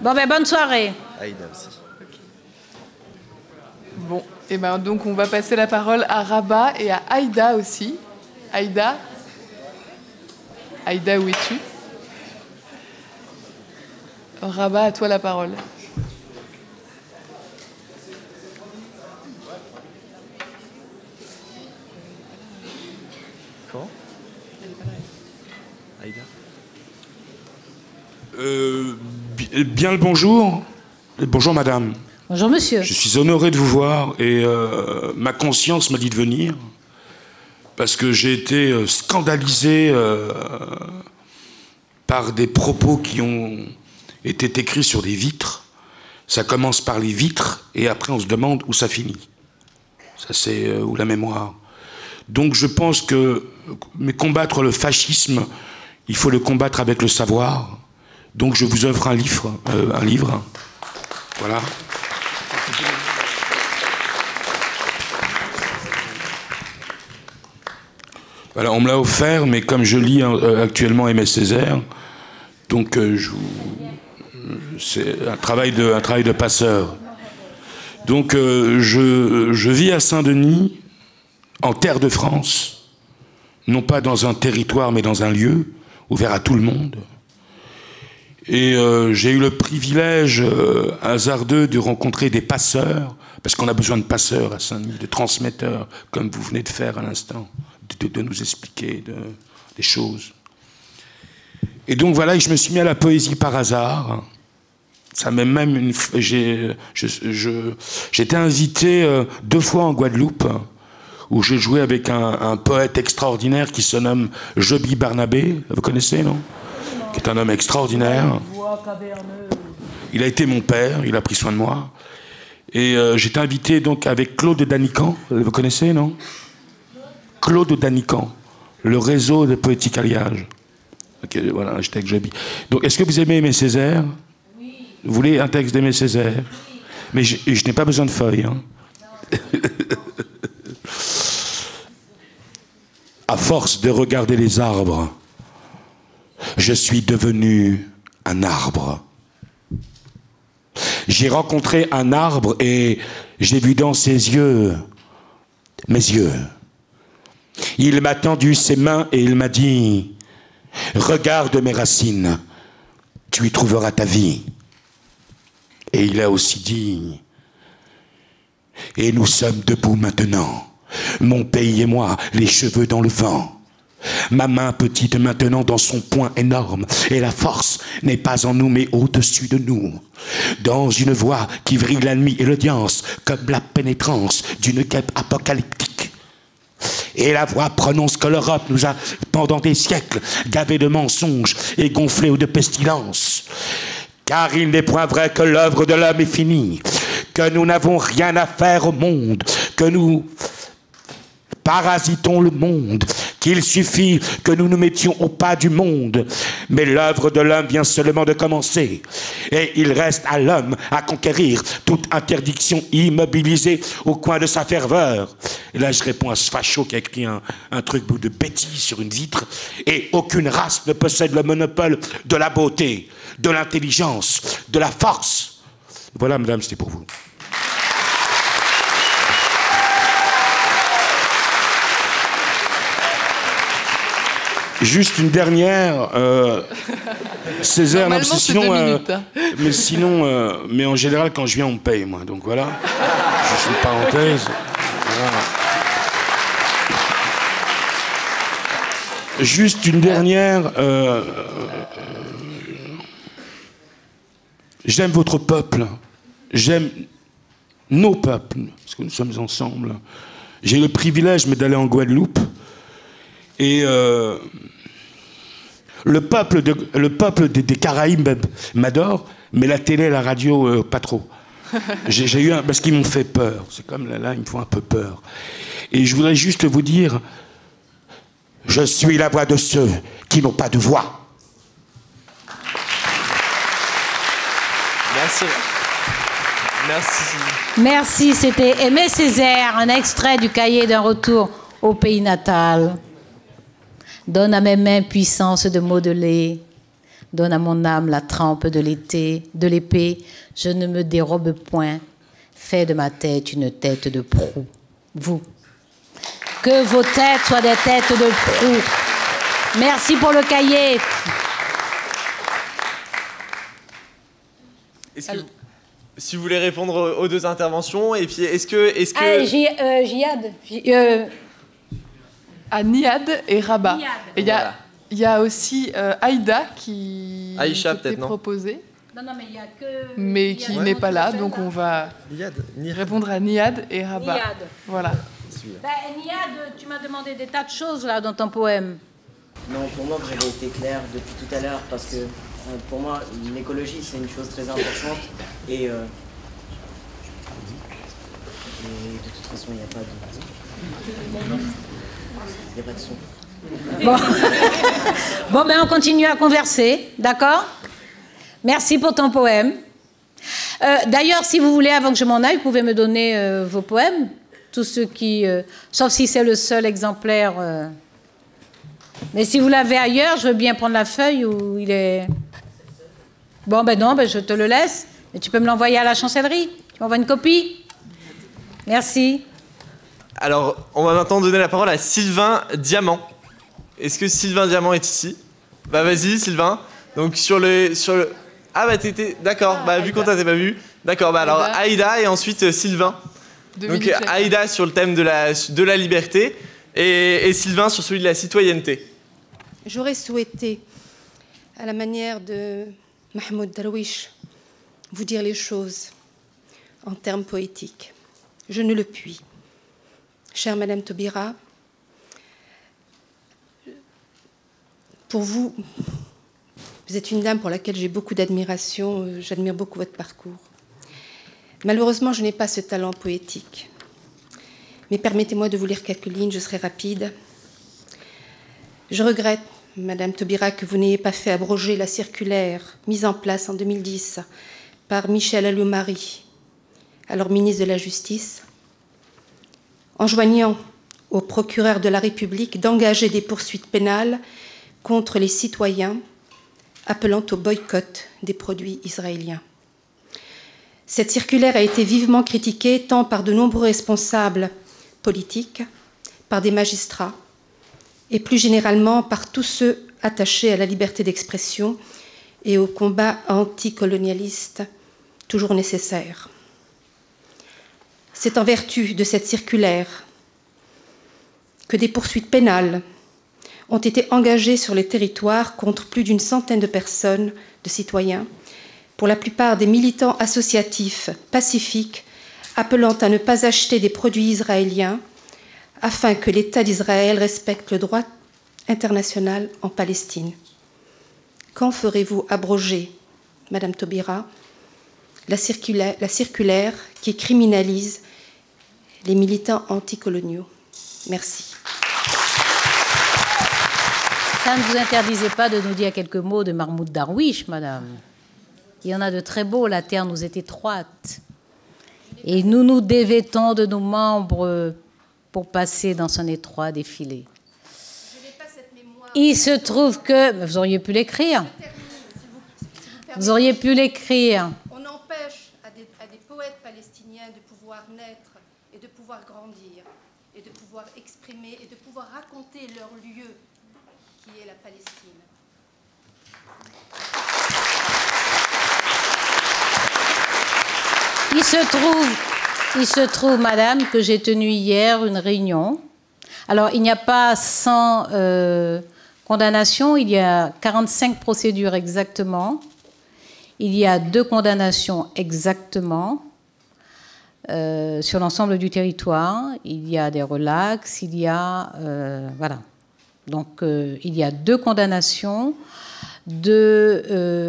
Bon, ben, bonne soirée. Aïda aussi. Bon, et ben donc on va passer la parole à Rabat et à Aïda aussi. Aïda, où es-tu? Rabat, à toi la parole. Comment? Aïda. Bien le bonjour. Bonjour madame. Bonjour monsieur. Je suis honoré de vous voir et ma conscience m'a dit de venir parce que j'ai été scandalisé par des propos qui ont été écrits sur des vitres. Ça commence par les vitres et après on se demande où ça finit. Ça c'est où la mémoire. Donc je pense que mais combattre le fascisme, il faut le combattre avec le savoir. Donc je vous offre un livre. Voilà. Voilà, on me l'a offert, mais comme je lis actuellement Aimé Césaire, donc c'est un travail de passeur. Donc je vis à Saint-Denis, en terre de France, non pas dans un territoire, mais dans un lieu ouvert à tout le monde. Et j'ai eu le privilège hasardeux de rencontrer des passeurs, parce qu'on a besoin de passeurs à Saint-Denis, de transmetteurs, comme vous venez de faire à l'instant, de nous expliquer des choses. Et donc voilà, je me suis mis à la poésie par hasard. Ça m'a même j'ai été invité 2 fois en Guadeloupe, où j'ai joué avec un poète extraordinaire qui se nomme Joby Barnabé. Vous connaissez, non? Qui est un homme extraordinaire. Il a été mon père, il a pris soin de moi. Et j'étais invité donc avec Claude Danican. Vous connaissez, non? Claude Danican, le réseau de Poétique Alliage. Ok, voilà, j'étais avec Joby. Donc, est-ce que vous aimez Aimé Césaire? Oui. Vous voulez un texte d'Aimé Césaire? Oui. Mais je n'ai pas besoin de feuilles. Hein. À force de regarder les arbres, je suis devenu un arbre. J'ai rencontré un arbre et j'ai vu dans ses yeux mes yeux. Il m'a tendu ses mains et il m'a dit « Regarde mes racines, tu y trouveras ta vie. » Et il a aussi dit « Et nous sommes debout maintenant, mon pays et moi, les cheveux dans le vent. Ma main petite maintenant dans son poing énorme, et la force n'est pas en nous mais au-dessus de nous. Dans une voix qui vrille la nuit et l'audience, comme la pénétrance d'une guêpe apocalyptique. Et la voix prononce que l'Europe nous a, pendant des siècles, gavé de mensonges et gonflé de pestilence. Car il n'est point vrai que l'œuvre de l'homme est finie, que nous n'avons rien à faire au monde, que nous parasitons le monde, qu'il suffit que nous nous mettions au pas du monde. Mais l'œuvre de l'homme vient seulement de commencer. Et il reste à l'homme à conquérir toute interdiction immobilisée au coin de sa ferveur. Et là, je réponds à ce facho qui a écrit un truc bout de bêtise sur une vitre. Et aucune race ne possède le monopole de la beauté, de l'intelligence, de la force. Voilà, madame, c'était pour vous. Juste une dernière, Césaire, non, mais sinon, mais en général quand je viens on me paye moi, donc voilà, juste une parenthèse. Voilà. Juste une dernière, j'aime votre peuple, j'aime nos peuples, parce que nous sommes ensemble. J'ai le privilège d'aller en Guadeloupe. Et le peuple des Caraïbes m'adore, mais la télé et la radio, pas trop. J'ai eu parce qu'ils m'ont fait peur. C'est comme là, ils me font un peu peur. Et je voudrais juste vous dire, je suis la voix de ceux qui n'ont pas de voix. Merci. Merci. Merci, c'était Aimé Césaire, un extrait du cahier d'un retour au pays natal. Donne à mes mains puissance de modeler, donne à mon âme la trempe de l'épée, je ne me dérobe point, fais de ma tête une tête de proue. Vous, que vos têtes soient des têtes de proue. Merci pour le cahier. Si vous voulez répondre aux 2 interventions, et puis est-ce que... Jihad. À Niad et Rabat. Et il y a aussi Aïda qui était proposée. Non, mais il y a que... Mais qui n'est pas là, donc on va répondre à Niad et Rabat. Niad. Voilà. Niad, tu m'as demandé des tas de choses là dans ton poème. Non, pour moi, j'avais été clair depuis tout à l'heure, parce que pour moi, l'écologie, c'est une chose très importante. Et de toute façon, il n'y a pas de... Il n'y a pas de son. Bon, ben on continue à converser, d'accord? Merci pour ton poème. D'ailleurs, si vous voulez, avant que je m'en aille, vous pouvez me donner vos poèmes. Tous ceux qui... sauf si c'est le seul exemplaire. Mais si vous l'avez ailleurs, je veux bien prendre la feuille où il est... Bon, ben non, ben je te le laisse. Mais tu peux me l'envoyer à la chancellerie. Tu m'envoies une copie. Merci. Alors, on va maintenant donner la parole à Sylvain Diamant. Est-ce que Sylvain Diamant est ici? Bah vas-y, Sylvain. Donc sur le... Ah bah t'étais... D'accord, bah vu qu'on t'avait pas vu. D'accord, bah alors Aïda et ensuite Sylvain. Donc Aïda sur le thème de la liberté et Sylvain sur celui de la citoyenneté. J'aurais souhaité, à la manière de Mahmoud Darwish, vous dire les choses en termes poétiques. Je ne le puis. Chère Madame Taubira, pour vous, vous êtes une dame pour laquelle j'ai beaucoup d'admiration, j'admire beaucoup votre parcours. Malheureusement, je n'ai pas ce talent poétique. Mais permettez-moi de vous lire quelques lignes, je serai rapide. Je regrette, Madame Taubira, que vous n'ayez pas fait abroger la circulaire mise en place en 2010 par Michel Alliot-Marie, alors ministre de la Justice, enjoignant au procureur de la République d'engager des poursuites pénales contre les citoyens appelant au boycott des produits israéliens. Cette circulaire a été vivement critiquée tant par de nombreux responsables politiques, par des magistrats et plus généralement par tous ceux attachés à la liberté d'expression et au combat anticolonialiste toujours nécessaire. C'est en vertu de cette circulaire que des poursuites pénales ont été engagées sur les territoires contre plus d'une centaine de personnes, de citoyens, pour la plupart des militants associatifs pacifiques appelant à ne pas acheter des produits israéliens afin que l'État d'Israël respecte le droit international en Palestine. Quand ferez-vous abroger, Madame Taubira, la circulaire qui criminalise les militants anticoloniaux? Merci. Ça ne vous interdisait pas de nous dire quelques mots de Mahmoud Darwish, Madame. Il y en a de très beaux, la terre nous est étroite. Et nous nous dévêtons de nos membres pour passer dans son étroit défilé. Il se trouve que... Vous auriez pu l'écrire. Vous auriez pu l'écrire. On empêche à des poètes palestiniens de pouvoir naître et de pouvoir grandir et de pouvoir exprimer et de pouvoir raconter leur lieu qui est la Palestine. Il se trouve, Madame, que j'ai tenu hier une réunion. Alors, il n'y a pas 100 condamnations, il y a 45 procédures exactement. Il y a 2 condamnations exactement sur l'ensemble du territoire. Il y a des relax, il y a... voilà. Donc, il y a 2 condamnations d'amende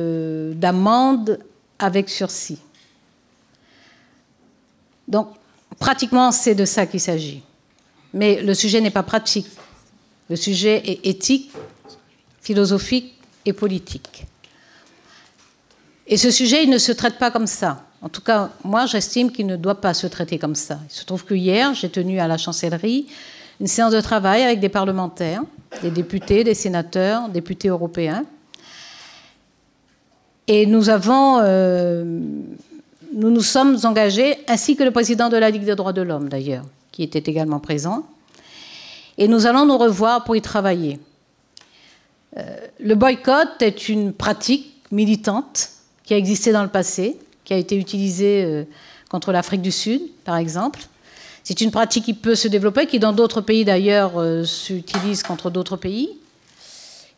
avec sursis. Donc, pratiquement, c'est de ça qu'il s'agit. Mais le sujet n'est pas pratique. Le sujet est éthique, philosophique et politique. Et ce sujet, il ne se traite pas comme ça. En tout cas, moi, j'estime qu'il ne doit pas se traiter comme ça. Il se trouve que hier, j'ai tenu à la chancellerie une séance de travail avec des parlementaires, des députés, des sénateurs, députés européens. Et nous nous sommes engagés, ainsi que le président de la Ligue des droits de l'homme, d'ailleurs, qui était également présent. Et nous allons nous revoir pour y travailler. Le boycott est une pratique militante qui a existé dans le passé, qui a été utilisée contre l'Afrique du Sud, par exemple. C'est une pratique qui peut se développer, qui dans d'autres pays, d'ailleurs, s'utilise contre d'autres pays,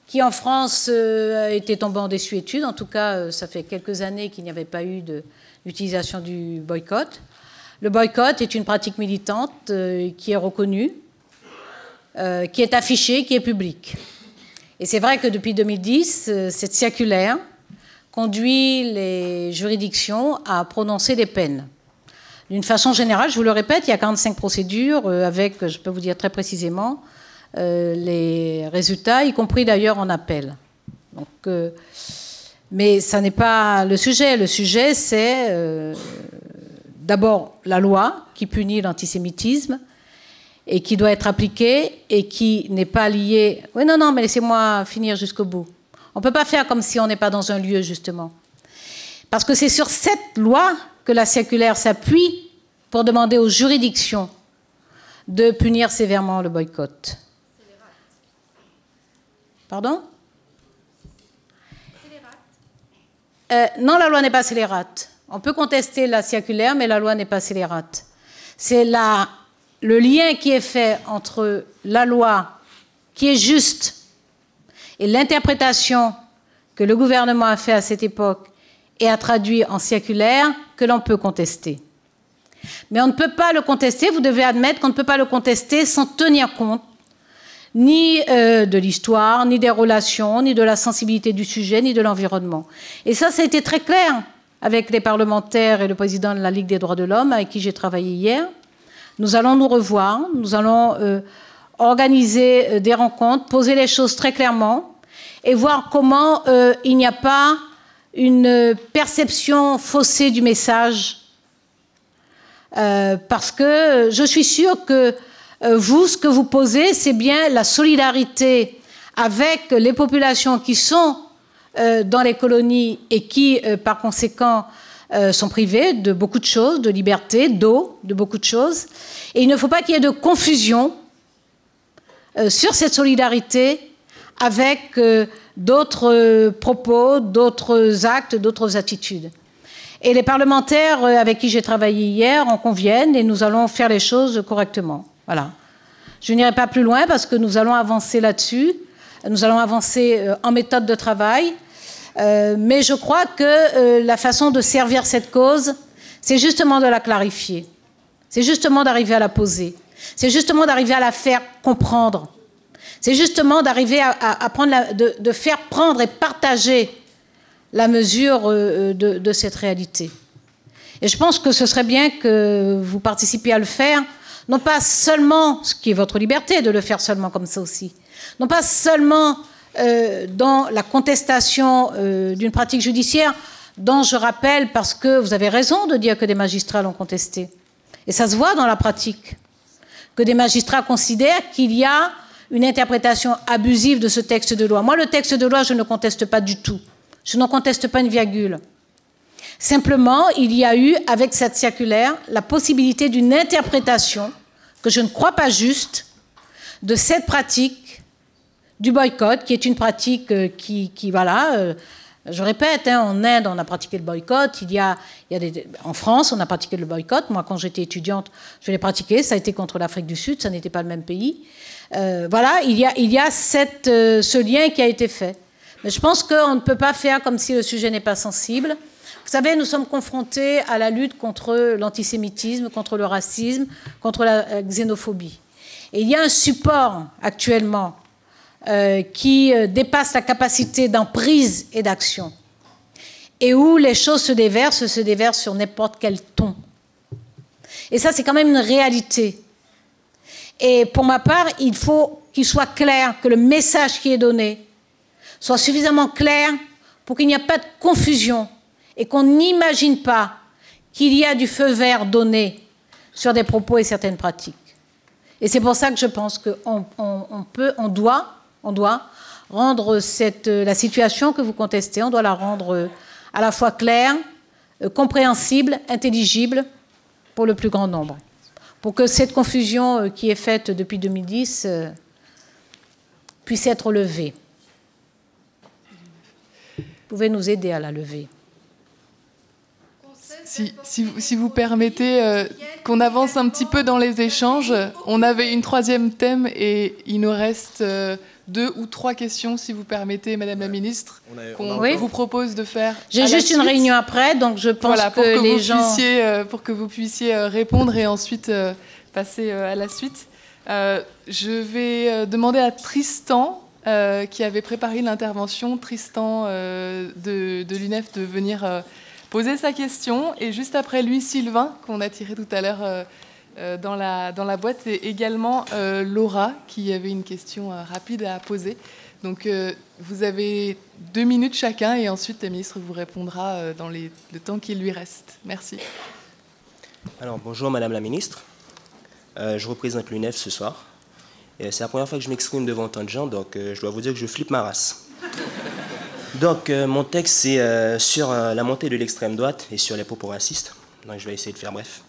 qui en France a été tombée en désuétude. En tout cas, ça fait quelques années qu'il n'y avait pas eu d'utilisation du boycott. Le boycott est une pratique militante qui est reconnue, qui est affichée, qui est publique. Et c'est vrai que depuis 2010, cette circulaire conduit les juridictions à prononcer des peines. D'une façon générale, je vous le répète, il y a 45 procédures avec, je peux vous dire très précisément, les résultats, y compris d'ailleurs en appel. Donc, Mais ça n'est pas le sujet. Le sujet, c'est d'abord la loi qui punit l'antisémitisme et qui doit être appliquée et qui n'est pas liée... Oui, non, mais laissez-moi finir jusqu'au bout. On ne peut pas faire comme si on n'est pas dans un lieu, justement. Parce que c'est sur cette loi que la circulaire s'appuie pour demander aux juridictions de punir sévèrement le boycott. Pardon ? Non, la loi n'est pas scélérate. On peut contester la circulaire, mais la loi n'est pas scélérate. C'est le lien qui est fait entre la loi, qui est juste, et l'interprétation que le gouvernement a fait à cette époque et a traduit en circulaire que l'on peut contester. Mais on ne peut pas le contester, vous devez admettre qu'on ne peut pas le contester sans tenir compte ni de l'histoire, ni des relations, ni de la sensibilité du sujet, ni de l'environnement. Et ça a été très clair avec les parlementaires et le président de la Ligue des droits de l'homme avec qui j'ai travaillé hier. Nous allons nous revoir, nous allons organiser des rencontres, poser les choses très clairement et voir comment il n'y a pas une perception faussée du message. Parce que je suis sûre que vous, ce que vous posez, c'est bien la solidarité avec les populations qui sont dans les colonies et qui, par conséquent, sont privées de beaucoup de choses, de liberté, d'eau, de beaucoup de choses. Et il ne faut pas qu'il y ait de confusion sur cette solidarité avec d'autres propos, d'autres actes, d'autres attitudes. Et les parlementaires avec qui j'ai travaillé hier en conviennent et nous allons faire les choses correctement. Voilà. Je n'irai pas plus loin parce que nous allons avancer là-dessus. Nous allons avancer en méthode de travail. Mais je crois que la façon de servir cette cause, c'est justement de la clarifier. C'est justement d'arriver à la poser. C'est justement d'arriver à la faire comprendre. C'est justement d'arriver à de faire prendre et partager la mesure de cette réalité. Et je pense que ce serait bien que vous participiez à le faire, non pas seulement, ce qui est votre liberté de le faire seulement comme ça aussi, non pas seulement dans la contestation d'une pratique judiciaire dont je rappelle, parce que vous avez raison de dire que des magistrats l'ont contesté, et ça se voit dans la pratique, que des magistrats considèrent qu'il y a une interprétation abusive de ce texte de loi. Moi, le texte de loi, je ne conteste pas du tout. Je n'en conteste pas une virgule. Simplement, il y a eu, avec cette circulaire, la possibilité d'une interprétation, que je ne crois pas juste, de cette pratique du boycott, qui est une pratique je répète, en Inde, on a pratiqué le boycott, en France, on a pratiqué le boycott. Moi, quand j'étais étudiante, je l'ai pratiqué, ça a été contre l'Afrique du Sud, ça n'était pas le même pays. Il y a ce lien qui a été fait. Mais je pense qu'on ne peut pas faire comme si le sujet n'est pas sensible. Vous savez, nous sommes confrontés à la lutte contre l'antisémitisme, contre le racisme, contre la xénophobie. Et il y a un support actuellement qui dépasse la capacité d'emprise et d'action. Et où les choses se déversent sur n'importe quel ton. Et ça, c'est quand même une réalité. Et pour ma part, il faut qu'il soit clair, que le message qui est donné soit suffisamment clair pour qu'il n'y ait pas de confusion et qu'on n'imagine pas qu'il y a du feu vert donné sur des propos et certaines pratiques. Et c'est pour ça que je pense qu'on doit rendre la situation que vous contestez, on doit la rendre à la fois claire, compréhensible, intelligible pour le plus grand nombre. Pour que cette confusion qui est faite depuis 2010 puisse être levée. Vous pouvez nous aider à la lever. Si vous permettez qu'on avance un petit peu dans les échanges, on avait une troisième thème et il nous reste 2 ou 3 questions, si vous permettez, Madame la Ministre, qu'on vous propose de faire. J'ai juste une réunion après, donc je pense que les gens... pour que vous puissiez répondre et ensuite passer à la suite. Je vais demander à Tristan, qui avait préparé l'intervention, Tristan de l'UNEF, de venir poser sa question. Et juste après lui, Sylvain, qu'on a tiré tout à l'heure dans la boîte, et également Laura, qui avait une question rapide à poser. Donc vous avez 2 minutes chacun et ensuite le ministre vous répondra dans le temps qu'il lui reste. Merci. Alors bonjour Madame la Ministre, je représente l'UNEF ce soir. C'est la première fois que je m'exprime devant tant de gens, donc je dois vous dire que je flippe ma race. Donc mon texte c'est sur la montée de l'extrême droite et sur les propos racistes, donc je vais essayer de faire bref.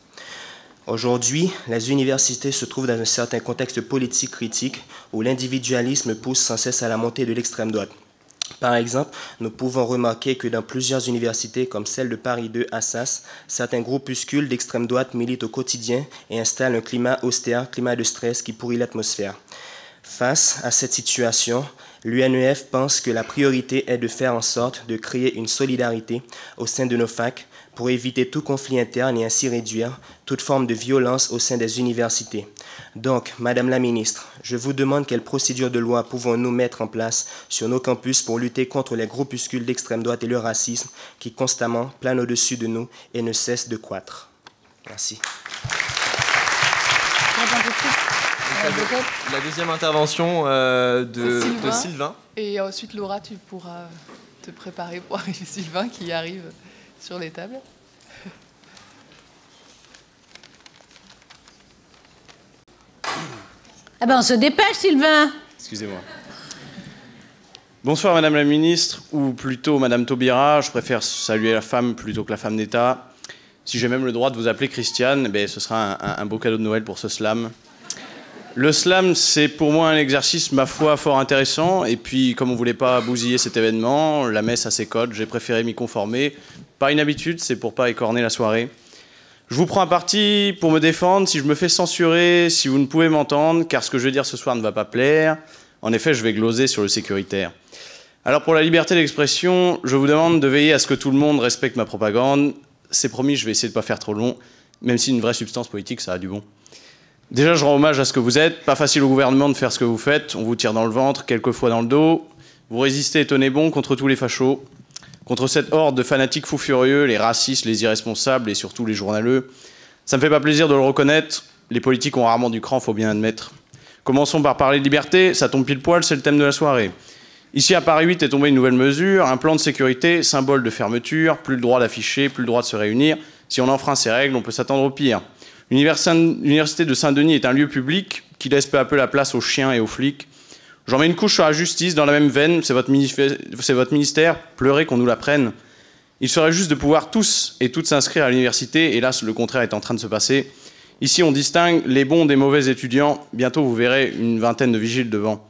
Aujourd'hui, les universités se trouvent dans un certain contexte politique critique où l'individualisme pousse sans cesse à la montée de l'extrême droite. Par exemple, nous pouvons remarquer que dans plusieurs universités, comme celle de Paris 2 Assas, certains groupuscules d'extrême droite militent au quotidien et installent un climat austère, climat de stress qui pourrit l'atmosphère. Face à cette situation, l'UNEF pense que la priorité est de faire en sorte de créer une solidarité au sein de nos facs pour éviter tout conflit interne et ainsi réduire toute forme de violence au sein des universités. Donc, Madame la Ministre, je vous demande quelle procédure de loi pouvons-nous mettre en place sur nos campus pour lutter contre les groupuscules d'extrême droite et le racisme qui constamment planent au-dessus de nous et ne cessent de croître. Merci. La deuxième intervention de Sylvain. Et ensuite, Laura, tu pourras te préparer pour arriver Sylvain qui arrive sur les tables. Ah ben on se dépêche, Sylvain. Excusez-moi. Bonsoir Madame la Ministre, ou plutôt Madame Taubira, je préfère saluer la femme plutôt que la femme d'État. Si j'ai même le droit de vous appeler Christiane, ben, ce sera un beau cadeau de Noël pour ce slam. Le slam, c'est pour moi un exercice, ma foi, fort intéressant. Et puis, comme on ne voulait pas bousiller cet événement, la messe a ses codes, j'ai préféré m'y conformer. Pas une habitude, c'est pour pas écorner la soirée. Je vous prends un parti pour me défendre. Si je me fais censurer, si vous ne pouvez m'entendre, car ce que je vais dire ce soir ne va pas plaire. En effet, je vais gloser sur le sécuritaire. Alors, pour la liberté d'expression, je vous demande de veiller à ce que tout le monde respecte ma propagande. C'est promis, je vais essayer de ne pas faire trop long, même si une vraie substance politique, ça a du bon. Déjà, je rends hommage à ce que vous êtes. Pas facile au gouvernement de faire ce que vous faites. On vous tire dans le ventre, quelquefois dans le dos. Vous résistez et tenez bon contre tous les fachos, contre cette horde de fanatiques fous furieux, les racistes, les irresponsables et surtout les journaleux. Ça me fait pas plaisir de le reconnaître. Les politiques ont rarement du cran, faut bien admettre. Commençons par parler de liberté. Ça tombe pile poil, c'est le thème de la soirée. Ici, à Paris 8 est tombée une nouvelle mesure, un plan de sécurité, symbole de fermeture, plus le droit d'afficher, plus le droit de se réunir. Si on enfreint ces règles, on peut s'attendre au pire. L'université de Saint-Denis est un lieu public qui laisse peu à peu la place aux chiens et aux flics. J'en mets une couche sur la justice dans la même veine, c'est votre ministère, pleurez qu'on nous la prenne. Il serait juste de pouvoir tous et toutes s'inscrire à l'université, hélas le contraire est en train de se passer. Ici on distingue les bons des mauvais étudiants, bientôt vous verrez une vingtaine de vigiles devant.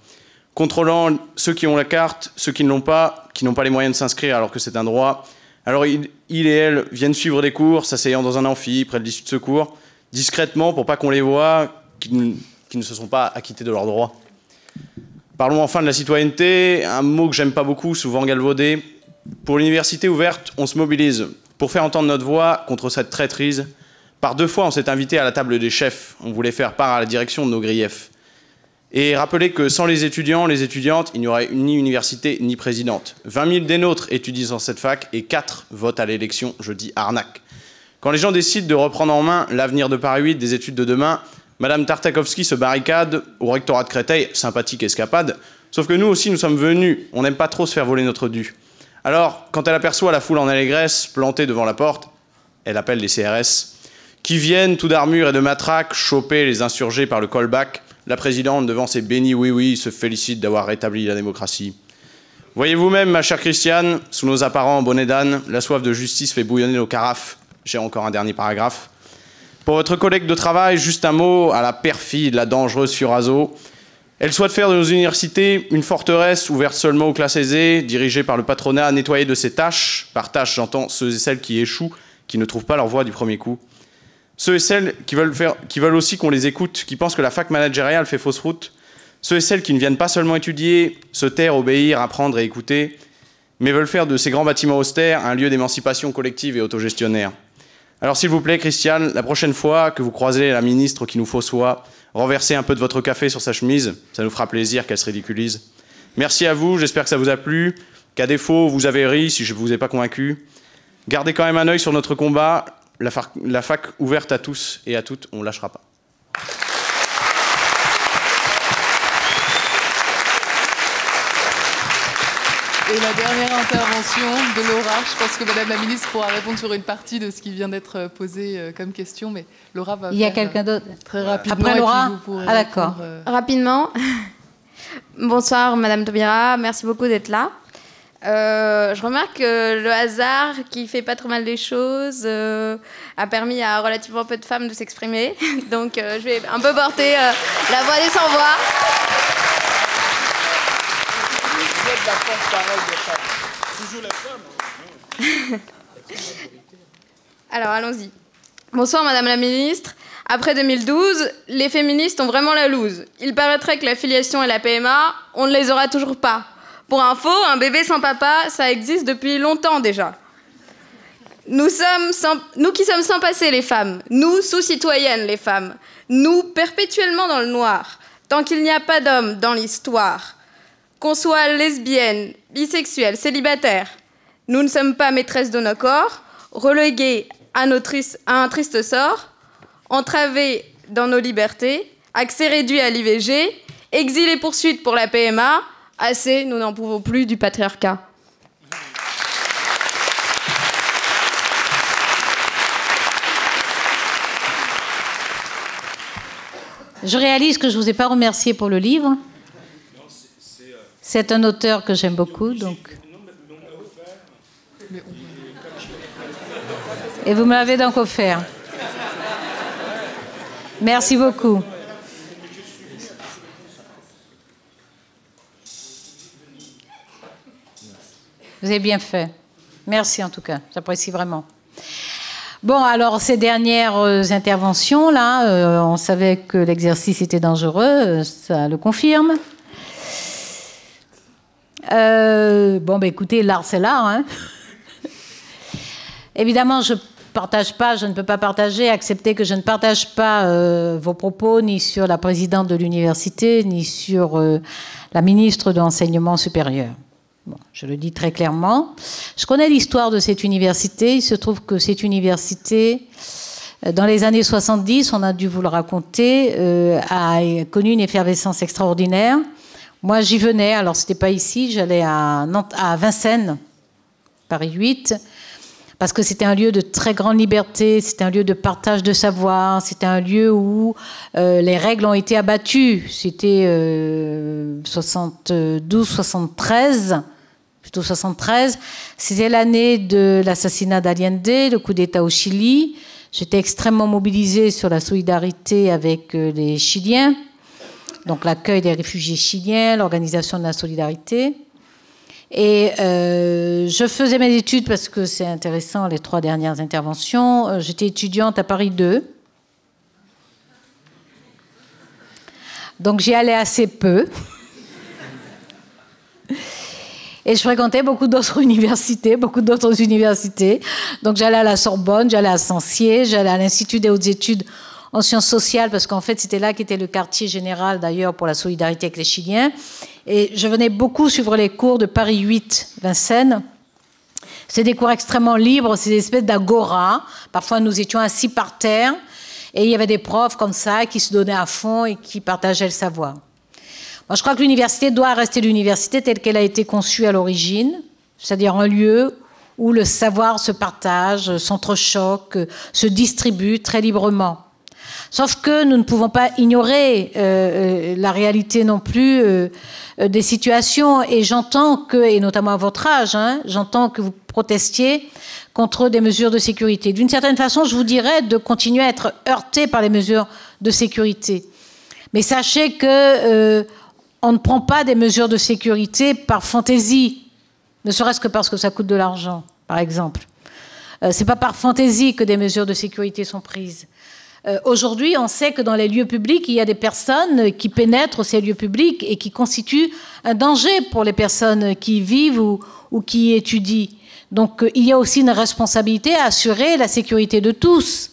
Contrôlant ceux qui ont la carte, ceux qui ne l'ont pas, qui n'ont pas les moyens de s'inscrire alors que c'est un droit. Alors il et elle viennent suivre des cours, s'asseyant dans un amphi, près de l'issue de secours, discrètement pour pas qu'on les voie, qui ne se sont pas acquittés de leurs droits. Parlons enfin de la citoyenneté, un mot que j'aime pas beaucoup, souvent galvaudé. Pour l'université ouverte, on se mobilise pour faire entendre notre voix contre cette traîtrise. Par 2 fois, on s'est invité à la table des chefs. On voulait faire part à la direction de nos griefs. Et rappeler que sans les étudiants, les étudiantes, il n'y aurait ni université ni présidente. 20 000 des nôtres étudient dans cette fac et 4 votent à l'élection, je dis arnaque. Quand les gens décident de reprendre en main l'avenir de Paris 8, des études de demain, Madame Tartakovsky se barricade au rectorat de Créteil, sympathique escapade, sauf que nous aussi nous sommes venus, on n'aime pas trop se faire voler notre dû. Alors, quand elle aperçoit la foule en allégresse, plantée devant la porte, elle appelle les CRS, qui viennent, tout d'armure et de matraque, choper les insurgés par le callback. La présidente, devant ses bénis oui-oui, se félicite d'avoir rétabli la démocratie. Voyez vous-même, ma chère Christiane, sous nos apparents bonnets d'âne, la soif de justice fait bouillonner nos carafes. J'ai encore un dernier paragraphe. Pour votre collègue de travail, juste un mot à la perfide, la dangereuse Furaso. Elle souhaite faire de nos universités une forteresse ouverte seulement aux classes aisées, dirigée par le patronat, nettoyée de ses tâches. Par tâches, j'entends ceux et celles qui échouent, qui ne trouvent pas leur voie du premier coup. Ceux et celles qui veulent aussi qu'on les écoute, qui pensent que la fac managériale fait fausse route. Ceux et celles qui ne viennent pas seulement étudier, se taire, obéir, apprendre et écouter, mais veulent faire de ces grands bâtiments austères un lieu d'émancipation collective et autogestionnaire. Alors s'il vous plaît, Christiane, la prochaine fois que vous croiserez la ministre qui nous faussoie, renversez un peu de votre café sur sa chemise, ça nous fera plaisir qu'elle se ridiculise. Merci à vous, j'espère que ça vous a plu, qu'à défaut, vous avez ri si je ne vous ai pas convaincu. Gardez quand même un œil sur notre combat, la fac ouverte à tous et à toutes, on ne lâchera pas. Et la dernière intervention de Laura, je pense que Madame la Ministre pourra répondre sur une partie de ce qui vient d'être posé comme question, mais Laura va Il y a quelqu'un d'autre très rapidement. Après Laura? Ah d'accord. Rapidement. Bonsoir Madame Taubira, merci beaucoup d'être là. Je remarque que le hasard, qui fait pas trop mal les choses, a permis à relativement peu de femmes de s'exprimer. Donc je vais un peu porter la voix des sans-voix. Alors allons-y. Bonsoir Madame la Ministre. Après 2012, les féministes ont vraiment la loose. Il paraîtrait que la filiation et la PMA, on ne les aura toujours pas. Pour info, un bébé sans papa, ça existe depuis longtemps déjà. Nous qui sommes sans passé les femmes, nous sous-citoyennes les femmes, nous perpétuellement dans le noir, tant qu'il n'y a pas d'homme dans l'histoire, qu'on soit lesbienne, bisexuelle, célibataire, nous ne sommes pas maîtresses de nos corps, reléguées à un triste sort, entravées dans nos libertés, accès réduit à l'IVG, exil et poursuite pour la PMA, assez, nous n'en pouvons plus du patriarcat. Je réalise que je ne vous ai pas remercié pour le livre. C'est un auteur que j'aime beaucoup, donc. Et vous me l'avez donc offert. Merci beaucoup. Vous avez bien fait. Merci en tout cas, j'apprécie vraiment. Bon, alors ces dernières interventions, là, on savait que l'exercice était dangereux, ça le confirme. Bon, bah, écoutez, l'art, c'est l'art. Hein. Évidemment, je ne peux pas partager, accepter que je ne partage pas vos propos, ni sur la présidente de l'université, ni sur la ministre de l'Enseignement supérieur. Bon, je le dis très clairement. Je connais l'histoire de cette université. Il se trouve que cette université, dans les années 70, on a dû vous le raconter, a connu une effervescence extraordinaire. Moi, j'y venais. Alors, c'était pas ici. J'allais à Vincennes, Paris 8, parce que c'était un lieu de très grande liberté. C'était un lieu de partage de savoir. C'était un lieu où les règles ont été abattues. C'était 72-73. Plutôt 73, c'était l'année de l'assassinat d'Allende, le coup d'État au Chili. J'étais extrêmement mobilisée sur la solidarité avec les Chiliens, donc l'accueil des réfugiés chiliens, l'organisation de la solidarité. Et je faisais mes études, parce que c'est intéressant, les 3 dernières interventions. J'étais étudiante à Paris 2. Donc j'y allais assez peu. Et je fréquentais beaucoup d'autres universités. Donc j'allais à la Sorbonne, j'allais à Sancier, j'allais à l'Institut des hautes études en sciences sociales, parce qu'en fait c'était là qu'était le quartier général d'ailleurs pour la solidarité avec les Chiliens. Et je venais beaucoup suivre les cours de Paris 8, Vincennes. C'est des cours extrêmement libres, c'est des espèces d'agora. Parfois nous étions assis par terre et il y avait des profs comme ça qui se donnaient à fond et qui partageaient le savoir. Moi, je crois que l'université doit rester l'université telle qu'elle a été conçue à l'origine, c'est-à-dire un lieu où le savoir se partage, s'entrechoque, se distribue très librement. Sauf que nous ne pouvons pas ignorer la réalité non plus des situations. Et j'entends que, et notamment à votre âge, hein, j'entends que vous protestiez contre des mesures de sécurité. D'une certaine façon, je vous dirais de continuer à être heurté par les mesures de sécurité. Mais sachez que on ne prend pas des mesures de sécurité par fantaisie, ne serait-ce que parce que ça coûte de l'argent, par exemple. C'est pas par fantaisie que des mesures de sécurité sont prises. Aujourd'hui, on sait que dans les lieux publics, il y a des personnes qui pénètrent ces lieux publics et qui constituent un danger pour les personnes qui y vivent ou qui y étudient. Donc, il y a aussi une responsabilité à assurer la sécurité de tous.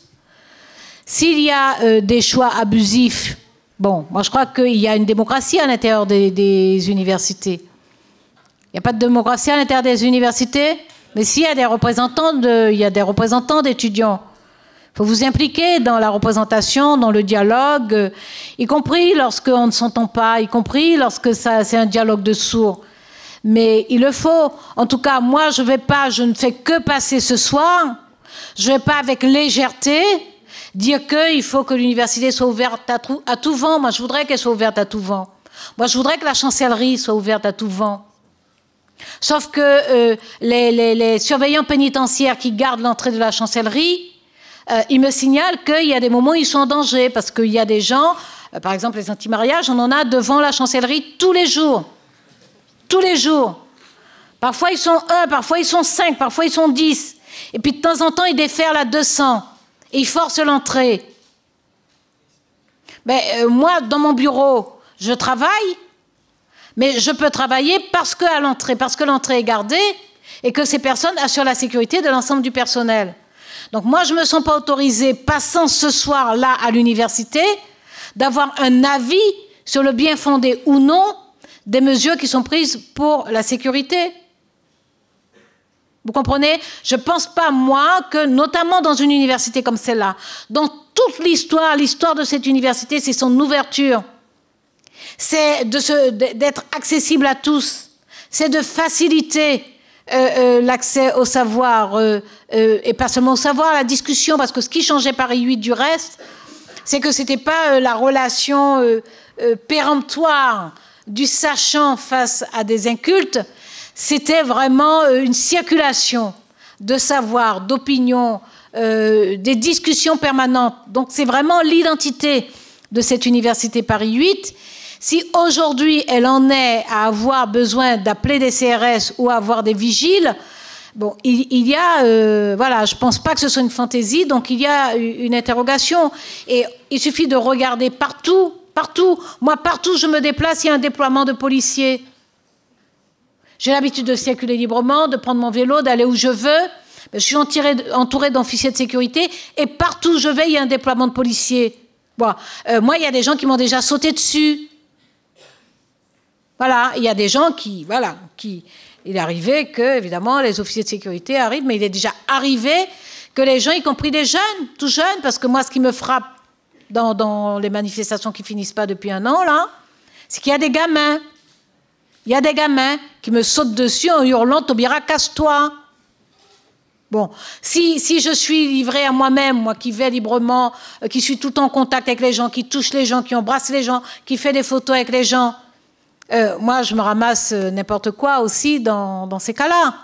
S'il y a des choix abusifs, bon, moi je crois qu'il y a une démocratie à l'intérieur des universités. Il n'y a pas de démocratie à l'intérieur des universités, mais s'il y a des représentants d'étudiants. Il faut vous impliquer dans la représentation, dans le dialogue, y compris lorsqu'on ne s'entend pas, y compris lorsque c'est un dialogue de sourds. Mais il le faut. En tout cas, moi, je ne fais que passer ce soir. Je ne vais pas avec légèreté dire qu'il faut que l'université soit ouverte à tout vent. Moi, je voudrais qu'elle soit ouverte à tout vent. Moi, je voudrais que la chancellerie soit ouverte à tout vent. Sauf que les surveillants pénitentiaires qui gardent l'entrée de la chancellerie, ils me signalent qu'il y a des moments où ils sont en danger, parce qu'il y a des gens, par exemple les anti-mariages, on en a devant la chancellerie tous les jours. Tous les jours. Parfois ils sont 1, parfois ils sont 5, parfois ils sont 10. Et puis de temps en temps, ils déferlent à 200. Et ils forcent l'entrée. Mais moi, dans mon bureau, je travaille, mais je peux travailler parce que l'entrée est gardée et que ces personnes assurent la sécurité de l'ensemble du personnel. Donc moi, je ne me sens pas autorisée, passant ce soir-là à l'université, d'avoir un avis sur le bien fondé ou non des mesures qui sont prises pour la sécurité. Vous comprenez? Je ne pense pas, moi, que notamment dans une université comme celle-là, dans toute l'histoire de cette université, c'est son ouverture. C'est d'être accessible à tous. C'est de faciliter l'accès au savoir, et pas seulement au savoir, à la discussion, parce que ce qui changeait Paris 8 du reste, c'est que ce n'était pas la relation péremptoire du sachant face à des incultes, c'était vraiment une circulation de savoir, d'opinion, des discussions permanentes. Donc c'est vraiment l'identité de cette université Paris 8. Si aujourd'hui elle en est à avoir besoin d'appeler des CRS ou à avoir des vigiles, bon, il y a, voilà, je ne pense pas que ce soit une fantaisie, donc il y a une interrogation. Et il suffit de regarder partout, partout. Moi, partout où je me déplace, il y a un déploiement de policiers. J'ai l'habitude de circuler librement, de prendre mon vélo, d'aller où je veux. Je suis entourée d'officiers de sécurité et partout où je vais, il y a un déploiement de policiers. Bon, moi, il y a des gens qui m'ont déjà sauté dessus. Voilà, il y a des gens qui, voilà, il est arrivé que, évidemment, les officiers de sécurité arrivent, mais il est déjà arrivé que les gens, y compris des jeunes, tout jeunes, parce que moi, ce qui me frappe dans les manifestations qui finissent pas depuis un an, là, c'est qu'il y a des gamins. Il y a des gamins qui me sautent dessus en hurlant « Taubira, casse-toi !» Bon, si je suis livrée à moi-même, moi qui vais librement, qui suis tout en contact avec les gens, qui touche les gens, qui embrasse les gens, qui fait des photos avec les gens, moi, je me ramasse n'importe quoi aussi dans ces cas-là.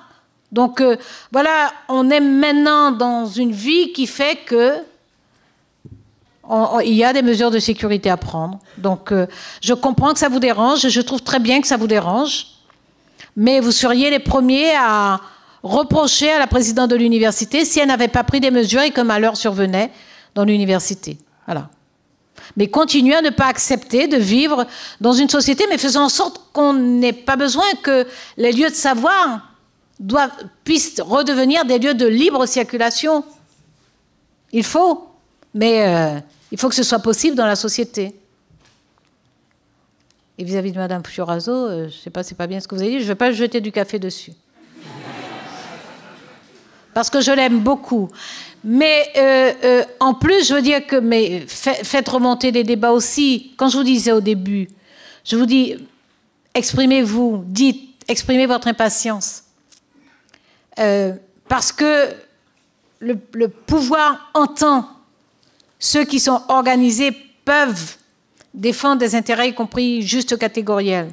Donc, voilà, on est maintenant dans une vie qui fait que il y a des mesures de sécurité à prendre. Donc, je comprends que ça vous dérange, et je trouve très bien que ça vous dérange, mais vous seriez les premiers à reprocher à la présidente de l'université si elle n'avait pas pris des mesures et que malheur survenait dans l'université. Voilà. Mais continuez à ne pas accepter de vivre dans une société, mais faisons en sorte qu'on n'ait pas besoin que les lieux de savoir puissent redevenir des lieux de libre circulation. Il faut, mais il faut que ce soit possible dans la société. Et vis-à-vis de Madame Fioraso, je ne sais pas, c'est pas bien ce que vous avez dit, je ne vais pas jeter du café dessus. Parce que je l'aime beaucoup. Mais en plus, je veux dire que faites remonter les débats aussi. Quand je vous disais au début, je vous dis, exprimez-vous, exprimez votre impatience. Parce que le pouvoir entend ceux qui sont organisés peuvent défendre des intérêts, y compris juste catégoriels.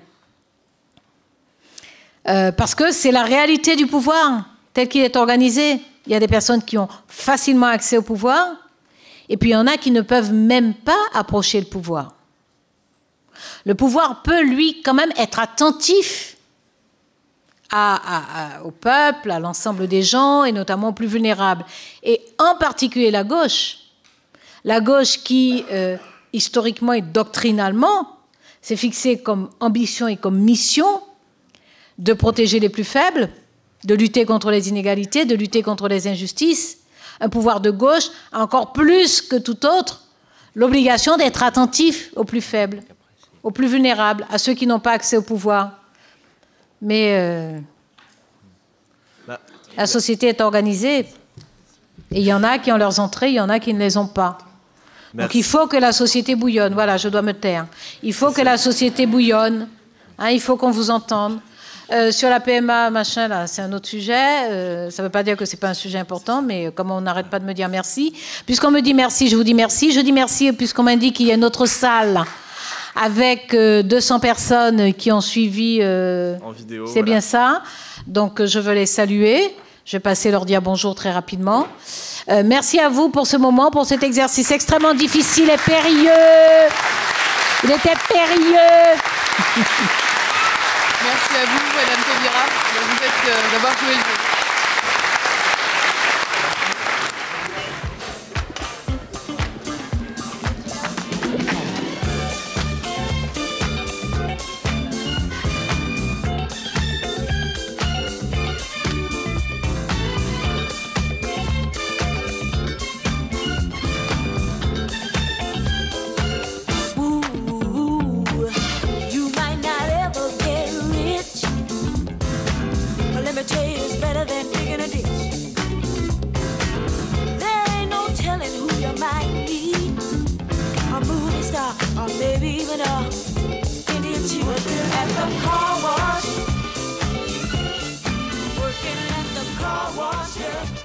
Parce que c'est la réalité du pouvoir tel qu'il est organisé. Il y a des personnes qui ont facilement accès au pouvoir, et puis il y en a qui ne peuvent même pas approcher le pouvoir. Le pouvoir peut, lui, quand même être attentif au peuple, à l'ensemble des gens, et notamment aux plus vulnérables. Et en particulier la gauche qui, historiquement et doctrinalement, s'est fixée comme ambition et comme mission de protéger les plus faibles, de lutter contre les inégalités, de lutter contre les injustices. Un pouvoir de gauche a encore plus que tout autre l'obligation d'être attentif aux plus faibles, aux plus vulnérables, à ceux qui n'ont pas accès au pouvoir. Mais la société est organisée et il y en a qui ont leurs entrées, il y en a qui ne les ont pas. Merci. Donc il faut que la société bouillonne. Voilà, je dois me taire. Il faut que la société bouillonne. Hein, il faut qu'on vous entende. Sur la PMA, machin, là, c'est un autre sujet. Ça ne veut pas dire que ce n'est pas un sujet important, mais comme on n'arrête pas de me dire merci. Puisqu'on me dit merci, je vous dis merci. Je dis merci puisqu'on m'indique qu'il y a une autre salle avec 200 personnes qui ont suivi. En vidéo. C'est bien ça. Donc, je veux les saluer. Je vais passer leur dire bonjour très rapidement. Merci à vous pour ce moment, pour cet exercice extrêmement difficile et périlleux. Il était périlleux. Merci à vous, Madame Taubira, d'avoir joué le jeu. Or maybe even a Indian chief at the car wash, working at the car wash. Yeah.